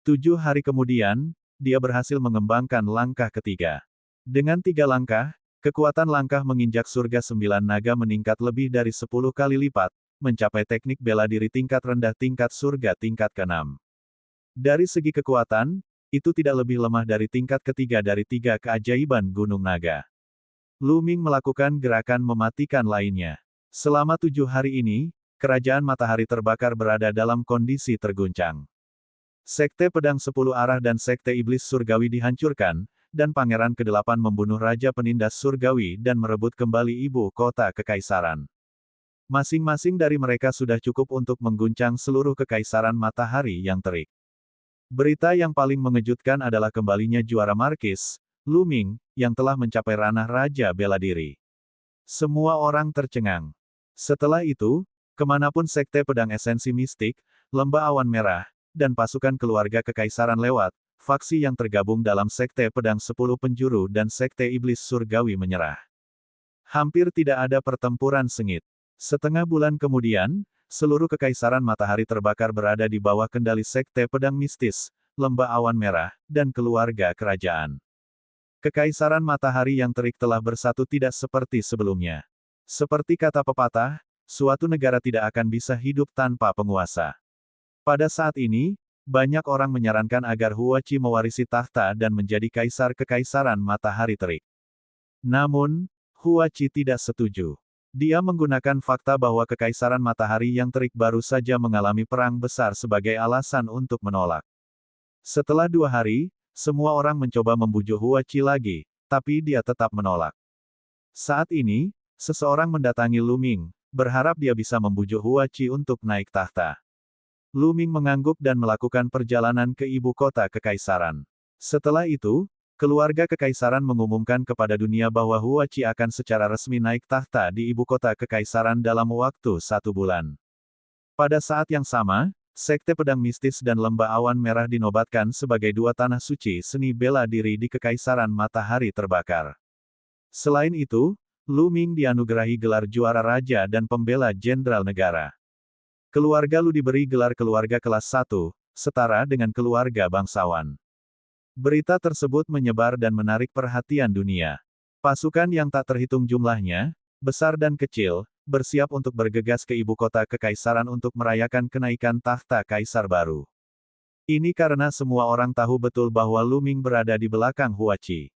7 hari kemudian, dia berhasil mengembangkan langkah ketiga. Dengan 3 langkah, kekuatan langkah menginjak surga 9 naga meningkat lebih dari 10 kali lipat, mencapai teknik bela diri tingkat rendah tingkat surga tingkat ke-6. Dari segi kekuatan, itu tidak lebih lemah dari tingkat ketiga dari 3 keajaiban Gunung Naga. Lu Ming melakukan gerakan mematikan lainnya. Selama 7 hari ini, kerajaan matahari terbakar berada dalam kondisi terguncang. Sekte pedang 10 arah dan sekte iblis surgawi dihancurkan, dan pangeran ke-8 membunuh raja penindas surgawi dan merebut kembali ibu kota kekaisaran. Masing-masing dari mereka sudah cukup untuk mengguncang seluruh kekaisaran matahari yang terik. Berita yang paling mengejutkan adalah kembalinya juara Markis, Lu Ming, yang telah mencapai ranah raja bela diri. Semua orang tercengang. Setelah itu, kemanapun sekte pedang esensi mistik, lembah awan merah, dan pasukan keluarga kekaisaran lewat, faksi yang tergabung dalam sekte pedang 10 penjuru dan sekte iblis surgawi menyerah. Hampir tidak ada pertempuran sengit. Setengah bulan kemudian, seluruh kekaisaran matahari terbakar berada di bawah kendali sekte pedang mistis, lembah awan merah, dan keluarga kerajaan. Kekaisaran matahari yang terik telah bersatu tidak seperti sebelumnya. Seperti kata pepatah, suatu negara tidak akan bisa hidup tanpa penguasa. Pada saat ini, banyak orang menyarankan agar Huachi mewarisi takhta dan menjadi kaisar kekaisaran matahari terik. Namun, Huachi tidak setuju. Dia menggunakan fakta bahwa kekaisaran matahari yang terik baru saja mengalami perang besar sebagai alasan untuk menolak. Setelah 2 hari, semua orang mencoba membujuk Huachi lagi, tapi dia tetap menolak. Saat ini, seseorang mendatangi Lu Ming, berharap dia bisa membujuk Huachi untuk naik tahta. Lu Ming mengangguk dan melakukan perjalanan ke ibu kota kekaisaran. Setelah itu, keluarga kekaisaran mengumumkan kepada dunia bahwa Huachi akan secara resmi naik tahta di ibu kota kekaisaran dalam waktu 1 bulan. Pada saat yang sama, sekte pedang mistis dan lembah awan merah dinobatkan sebagai 2 tanah suci seni bela diri di kekaisaran matahari terbakar. Selain itu, Lu Ming dianugerahi gelar juara raja dan pembela jenderal negara. Keluarga Lu diberi gelar keluarga kelas 1, setara dengan keluarga bangsawan. Berita tersebut menyebar dan menarik perhatian dunia. Pasukan yang tak terhitung jumlahnya, besar dan kecil, bersiap untuk bergegas ke ibu kota kekaisaran untuk merayakan kenaikan takhta kaisar baru. Ini karena semua orang tahu betul bahwa Lu Ming berada di belakang Huachi.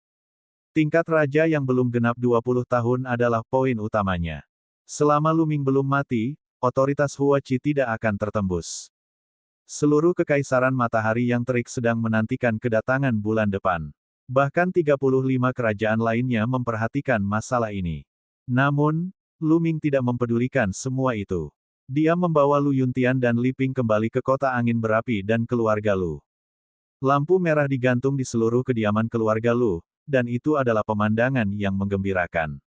Tingkat raja yang belum genap 20 tahun adalah poin utamanya. Selama Lu Ming belum mati, otoritas Huachi tidak akan tertembus. Seluruh kekaisaran matahari yang terik sedang menantikan kedatangan bulan depan. Bahkan 35 kerajaan lainnya memperhatikan masalah ini. Namun, Lu Ming tidak mempedulikan semua itu. Dia membawa Lu Yuntian dan Li Ping kembali ke kota angin berapi dan keluarga Lu. Lampu merah digantung di seluruh kediaman keluarga Lu, dan itu adalah pemandangan yang menggembirakan.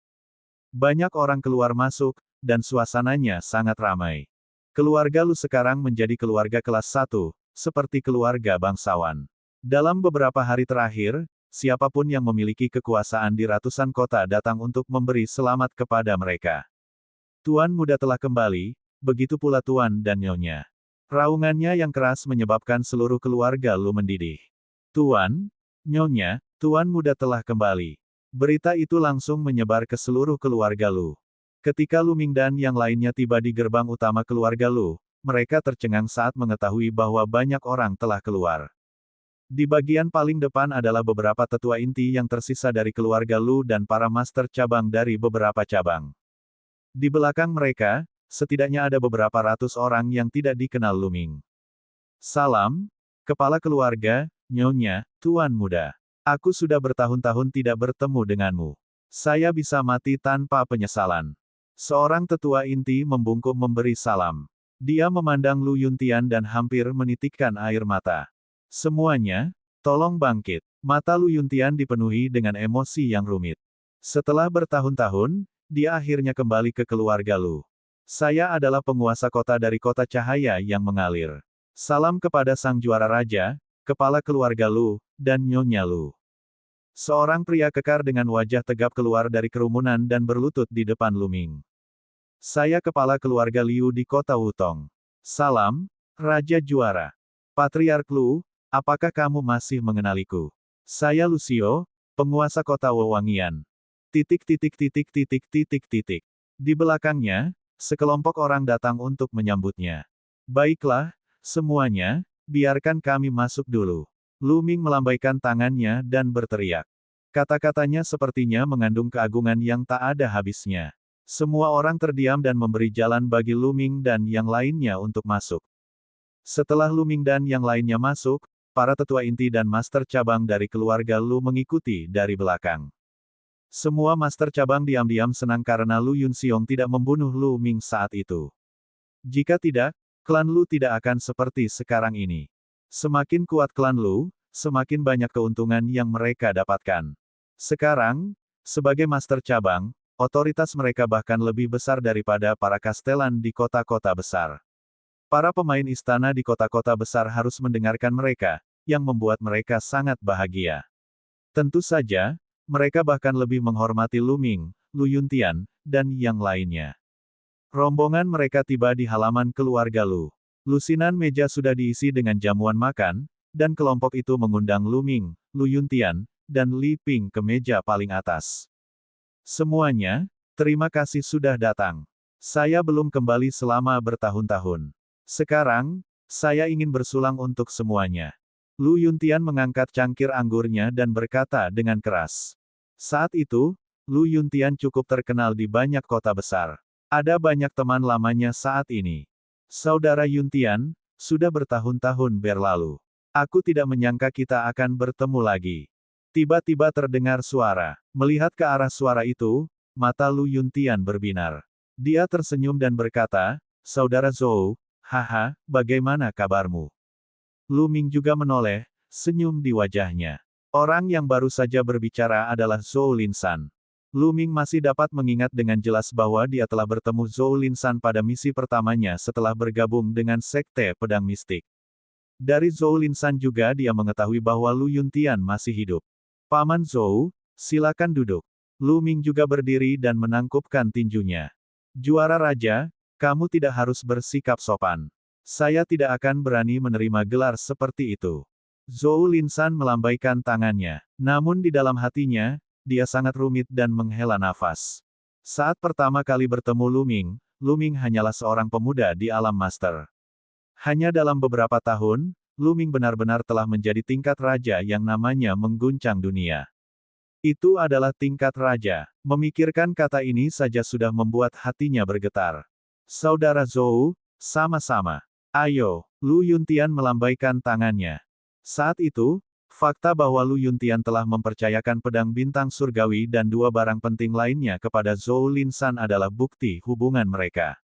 Banyak orang keluar masuk, dan suasananya sangat ramai. Keluarga Lu sekarang menjadi keluarga kelas 1, seperti keluarga bangsawan. Dalam beberapa hari terakhir, siapapun yang memiliki kekuasaan di ratusan kota datang untuk memberi selamat kepada mereka. Tuan muda telah kembali, begitu pula Tuan dan Nyonya. Raungannya yang keras menyebabkan seluruh keluarga Lu mendidih. Tuan, Nyonya, Tuan muda telah kembali. Berita itu langsung menyebar ke seluruh keluarga Lu. Ketika Lu Ming dan yang lainnya tiba di gerbang utama keluarga Lu, mereka tercengang saat mengetahui bahwa banyak orang telah keluar. Di bagian paling depan adalah beberapa tetua inti yang tersisa dari keluarga Lu dan para master cabang dari beberapa cabang. Di belakang mereka, setidaknya ada beberapa ratus orang yang tidak dikenal Lu Ming. Salam, kepala keluarga, Nyonya, Tuan Muda. Aku sudah bertahun-tahun tidak bertemu denganmu. Saya bisa mati tanpa penyesalan. Seorang tetua inti membungkuk memberi salam. Dia memandang Lu Yuntian dan hampir menitikkan air mata. Semuanya, tolong bangkit. Mata Lu Yuntian dipenuhi dengan emosi yang rumit. Setelah bertahun-tahun, dia akhirnya kembali ke keluarga Lu. Saya adalah penguasa kota dari kota cahaya yang mengalir. Salam kepada sang juara raja, kepala keluarga Lu, dan Nyonya Lu. Seorang pria kekar dengan wajah tegap keluar dari kerumunan dan berlutut di depan Lu Ming. Saya kepala keluarga Liu di kota Wutong. Salam, Raja Juara. Patriark Lu, apakah kamu masih mengenaliku? Saya Lucio, penguasa kota Wewangian. Di belakangnya, sekelompok orang datang untuk menyambutnya. Baiklah, semuanya, biarkan kami masuk dulu. Lu Ming melambaikan tangannya dan berteriak. Kata-katanya sepertinya mengandung keagungan yang tak ada habisnya. Semua orang terdiam dan memberi jalan bagi Lu Ming dan yang lainnya untuk masuk. Setelah Lu Ming dan yang lainnya masuk, para tetua inti dan master cabang dari keluarga Lu mengikuti dari belakang. Semua master cabang diam-diam senang karena Lu Yunxiong tidak membunuh Lu Ming saat itu. Jika tidak, klan Lu tidak akan seperti sekarang ini. Semakin kuat klan Lu, semakin banyak keuntungan yang mereka dapatkan. Sekarang, sebagai master cabang, otoritas mereka bahkan lebih besar daripada para kastelan di kota-kota besar. Para pemain istana di kota-kota besar harus mendengarkan mereka, yang membuat mereka sangat bahagia. Tentu saja, mereka bahkan lebih menghormati Lu Ming, Lu Yuntian, dan yang lainnya. Rombongan mereka tiba di halaman keluarga Lu. Lusinan meja sudah diisi dengan jamuan makan, dan kelompok itu mengundang Lu Ming, Lu Yuntian, dan Li Ping ke meja paling atas. Semuanya, terima kasih sudah datang. Saya belum kembali selama bertahun-tahun. Sekarang, saya ingin bersulang untuk semuanya. Lu Yuntian mengangkat cangkir anggurnya dan berkata dengan keras. Saat itu, Lu Yuntian cukup terkenal di banyak kota besar. Ada banyak teman lamanya saat ini. Saudara Yuntian, sudah bertahun-tahun berlalu. Aku tidak menyangka kita akan bertemu lagi. Tiba-tiba terdengar suara. Melihat ke arah suara itu, mata Lu Yuntian berbinar. Dia tersenyum dan berkata, Saudara Zhou, haha, bagaimana kabarmu? Lu Ming juga menoleh, senyum di wajahnya. Orang yang baru saja berbicara adalah Zhou Linshan. Lu Ming masih dapat mengingat dengan jelas bahwa dia telah bertemu Zhou Linshan pada misi pertamanya setelah bergabung dengan Sekte Pedang Mistik. Dari Zhou Linshan juga dia mengetahui bahwa Lu Yuntian masih hidup. Paman Zhou, silakan duduk. Lu Ming juga berdiri dan menangkupkan tinjunya. Juara Raja, kamu tidak harus bersikap sopan. Saya tidak akan berani menerima gelar seperti itu. Zhou Linshan melambaikan tangannya. Namun di dalam hatinya, dia sangat rumit dan menghela nafas. Saat pertama kali bertemu Lu Ming hanyalah seorang pemuda di alam master. Hanya dalam beberapa tahun, Lu Ming benar-benar telah menjadi tingkat raja yang namanya mengguncang dunia. Itu adalah tingkat raja. Memikirkan kata ini saja sudah membuat hatinya bergetar. Saudara Zhou, sama-sama. Ayo, Lu Yuntian melambaikan tangannya. Saat itu, fakta bahwa Lu Yuntian telah mempercayakan pedang bintang surgawi dan dua barang penting lainnya kepada Zhou Linshan adalah bukti hubungan mereka.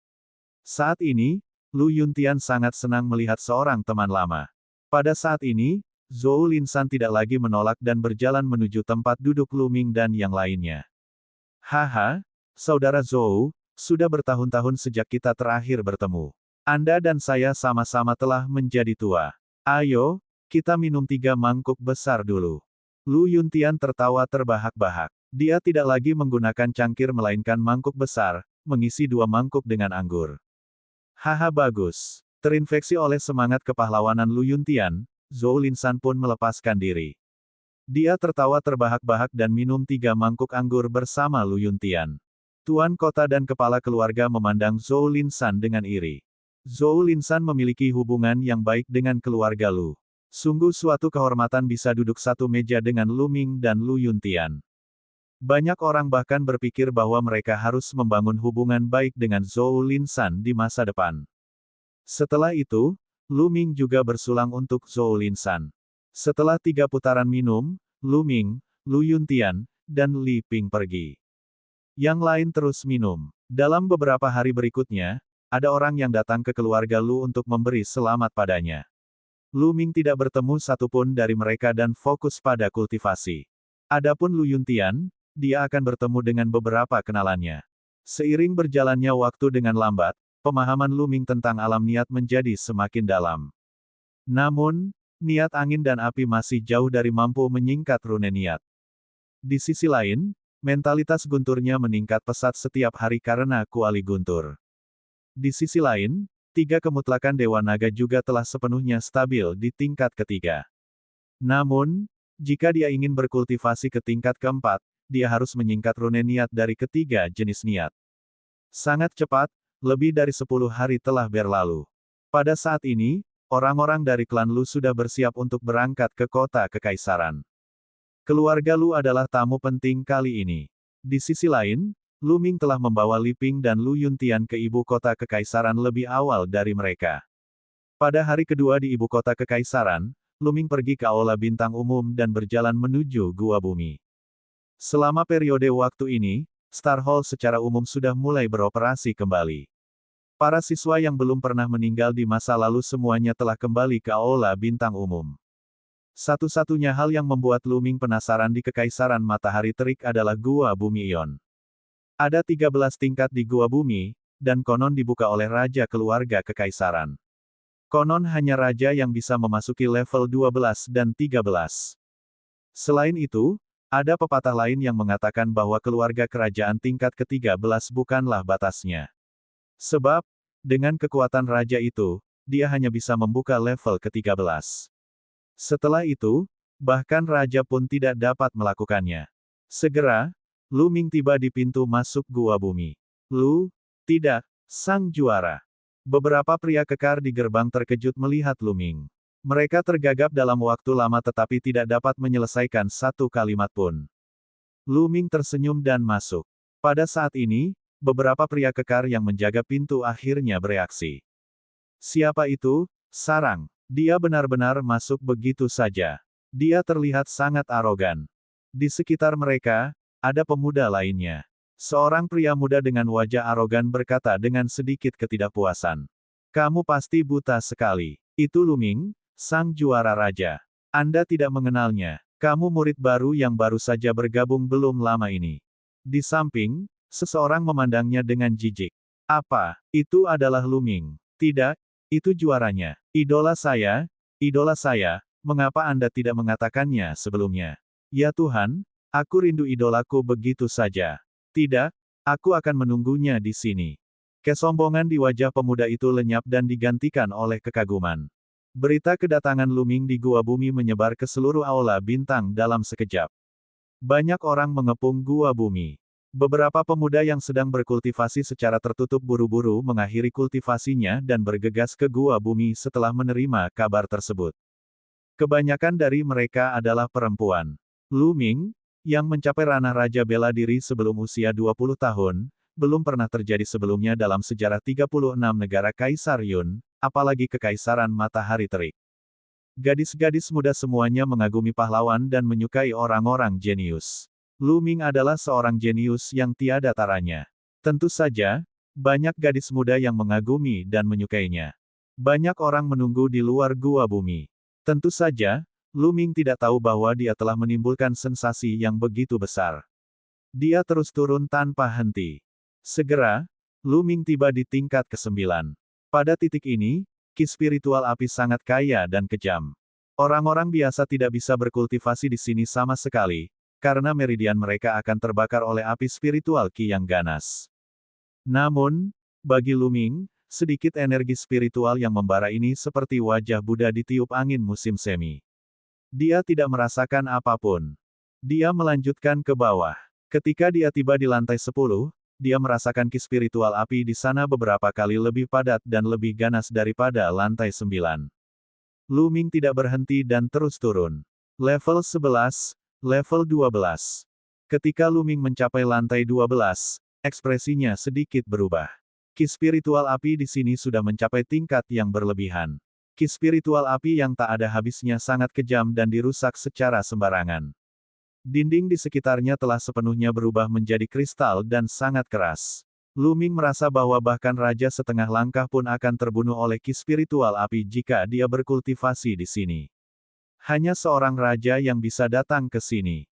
Saat ini, Lu Yuntian sangat senang melihat seorang teman lama. Pada saat ini, Zhou Linshan tidak lagi menolak dan berjalan menuju tempat duduk Lu Ming dan yang lainnya. Haha, Saudara Zhou, sudah bertahun-tahun sejak kita terakhir bertemu. Anda dan saya sama-sama telah menjadi tua. Ayo, kita minum 3 mangkuk besar dulu. Lu Yuntian tertawa terbahak-bahak. Dia tidak lagi menggunakan cangkir melainkan mangkuk besar, mengisi 2 mangkuk dengan anggur. Haha bagus. Terinfeksi oleh semangat kepahlawanan Lu Yuntian, Zhou Linshan pun melepaskan diri. Dia tertawa terbahak-bahak dan minum 3 mangkuk anggur bersama Lu Yuntian. Tuan kota dan kepala keluarga memandang Zhou Linshan dengan iri. Zhou Linshan memiliki hubungan yang baik dengan keluarga Lu. Sungguh suatu kehormatan bisa duduk satu meja dengan Lu Ming dan Lu Yuntian. Banyak orang bahkan berpikir bahwa mereka harus membangun hubungan baik dengan Zhou Linshan di masa depan. Setelah itu, Lu Ming juga bersulang untuk Zhou Linshan. Setelah 3 putaran minum, Lu Ming, Lu Yuntian, dan Li Ping pergi. Yang lain terus minum. Dalam beberapa hari berikutnya, ada orang yang datang ke keluarga Lu untuk memberi selamat padanya. Lu Ming tidak bertemu satupun dari mereka dan fokus pada kultivasi. Adapun Lu Yuntian, dia akan bertemu dengan beberapa kenalannya. Seiring berjalannya waktu dengan lambat, pemahaman Lu Ming tentang alam niat menjadi semakin dalam. Namun, niat angin dan api masih jauh dari mampu menyingkat rune niat. Di sisi lain, mentalitas gunturnya meningkat pesat setiap hari karena kuali guntur. Di sisi lain, 3 kemutlakan Dewa Naga juga telah sepenuhnya stabil di tingkat ketiga. Namun, jika dia ingin berkultivasi ke tingkat keempat, dia harus menyingkat rune niat dari ketiga jenis niat. Sangat cepat, lebih dari 10 hari telah berlalu. Pada saat ini, orang-orang dari klan Lu sudah bersiap untuk berangkat ke kota kekaisaran. Keluarga Lu adalah tamu penting kali ini. Di sisi lain, Lu Ming telah membawa Li Ping dan Lu Yuntian ke ibu kota kekaisaran lebih awal dari mereka. Pada hari kedua di ibu kota kekaisaran, Lu Ming pergi ke aula bintang umum dan berjalan menuju Gua Bumi. Selama periode waktu ini, Star Hall secara umum sudah mulai beroperasi kembali. Para siswa yang belum pernah meninggal di masa lalu semuanya telah kembali ke aula bintang umum. Satu-satunya hal yang membuat Lu Ming penasaran di Kekaisaran Matahari Terik adalah Gua Bumi Ion. Ada 13 tingkat di Gua Bumi, dan konon dibuka oleh Raja Keluarga Kekaisaran. Konon hanya Raja yang bisa memasuki level 12 dan 13. Selain itu, ada pepatah lain yang mengatakan bahwa keluarga kerajaan tingkat ke-13 bukanlah batasnya. Sebab, dengan kekuatan raja itu, dia hanya bisa membuka level ke-13. Setelah itu, bahkan raja pun tidak dapat melakukannya. Segera, Lu Ming tiba di pintu masuk Gua Bumi. Lu, tidak, sang juara. Beberapa pria kekar di gerbang terkejut melihat Lu Ming. Mereka tergagap dalam waktu lama tetapi tidak dapat menyelesaikan satu kalimat pun. Lu Ming tersenyum dan masuk. Pada saat ini, beberapa pria kekar yang menjaga pintu akhirnya bereaksi. Siapa itu? Sarang. Dia benar-benar masuk begitu saja. Dia terlihat sangat arogan. Di sekitar mereka, ada pemuda lainnya. Seorang pria muda dengan wajah arogan berkata dengan sedikit ketidakpuasan. Kamu pasti buta sekali. Itu Lu Ming, sang juara raja. Anda tidak mengenalnya. Kamu murid baru yang baru saja bergabung belum lama ini. Di samping, seseorang memandangnya dengan jijik. Apa? Itu adalah Lu Ming. Tidak, itu juaranya. Idola saya, mengapa Anda tidak mengatakannya sebelumnya? Ya Tuhan, aku rindu idolaku begitu saja. Tidak, aku akan menunggunya di sini. Kesombongan di wajah pemuda itu lenyap dan digantikan oleh kekaguman. Berita kedatangan Lu Ming di Gua Bumi menyebar ke seluruh aula bintang dalam sekejap. Banyak orang mengepung Gua Bumi. Beberapa pemuda yang sedang berkultivasi secara tertutup buru-buru mengakhiri kultivasinya dan bergegas ke Gua Bumi setelah menerima kabar tersebut. Kebanyakan dari mereka adalah perempuan. Lu Ming, yang mencapai ranah Raja Bela Diri sebelum usia 20 tahun, belum pernah terjadi sebelumnya dalam sejarah 36 negara Kaisar Yun, apalagi Kekaisaran Matahari Terik. Gadis-gadis muda semuanya mengagumi pahlawan dan menyukai orang-orang jenius. Lu Ming adalah seorang jenius yang tiada taranya. Tentu saja, banyak gadis muda yang mengagumi dan menyukainya. Banyak orang menunggu di luar Gua Bumi. Tentu saja, Lu Ming tidak tahu bahwa dia telah menimbulkan sensasi yang begitu besar. Dia terus turun tanpa henti. Segera, Lu Ming tiba di tingkat ke-9. Pada titik ini, ki spiritual api sangat kaya dan kejam. Orang-orang biasa tidak bisa berkultivasi di sini sama sekali, karena meridian mereka akan terbakar oleh api spiritual ki yang ganas. Namun, bagi Lu Ming, sedikit energi spiritual yang membara ini seperti wajah Buddha ditiup angin musim semi. Dia tidak merasakan apapun. Dia melanjutkan ke bawah. Ketika dia tiba di lantai 10, dia merasakan ki spiritual api di sana beberapa kali lebih padat dan lebih ganas daripada lantai 9. Lu Ming tidak berhenti dan terus turun. Level 11, level 12. Ketika Lu Ming mencapai lantai 12, ekspresinya sedikit berubah. Ki spiritual api di sini sudah mencapai tingkat yang berlebihan. Ki spiritual api yang tak ada habisnya sangat kejam dan dirusak secara sembarangan. Dinding di sekitarnya telah sepenuhnya berubah menjadi kristal dan sangat keras. Lu Ming merasa bahwa bahkan raja setengah langkah pun akan terbunuh oleh ki spiritual api jika dia berkultivasi di sini. Hanya seorang raja yang bisa datang ke sini.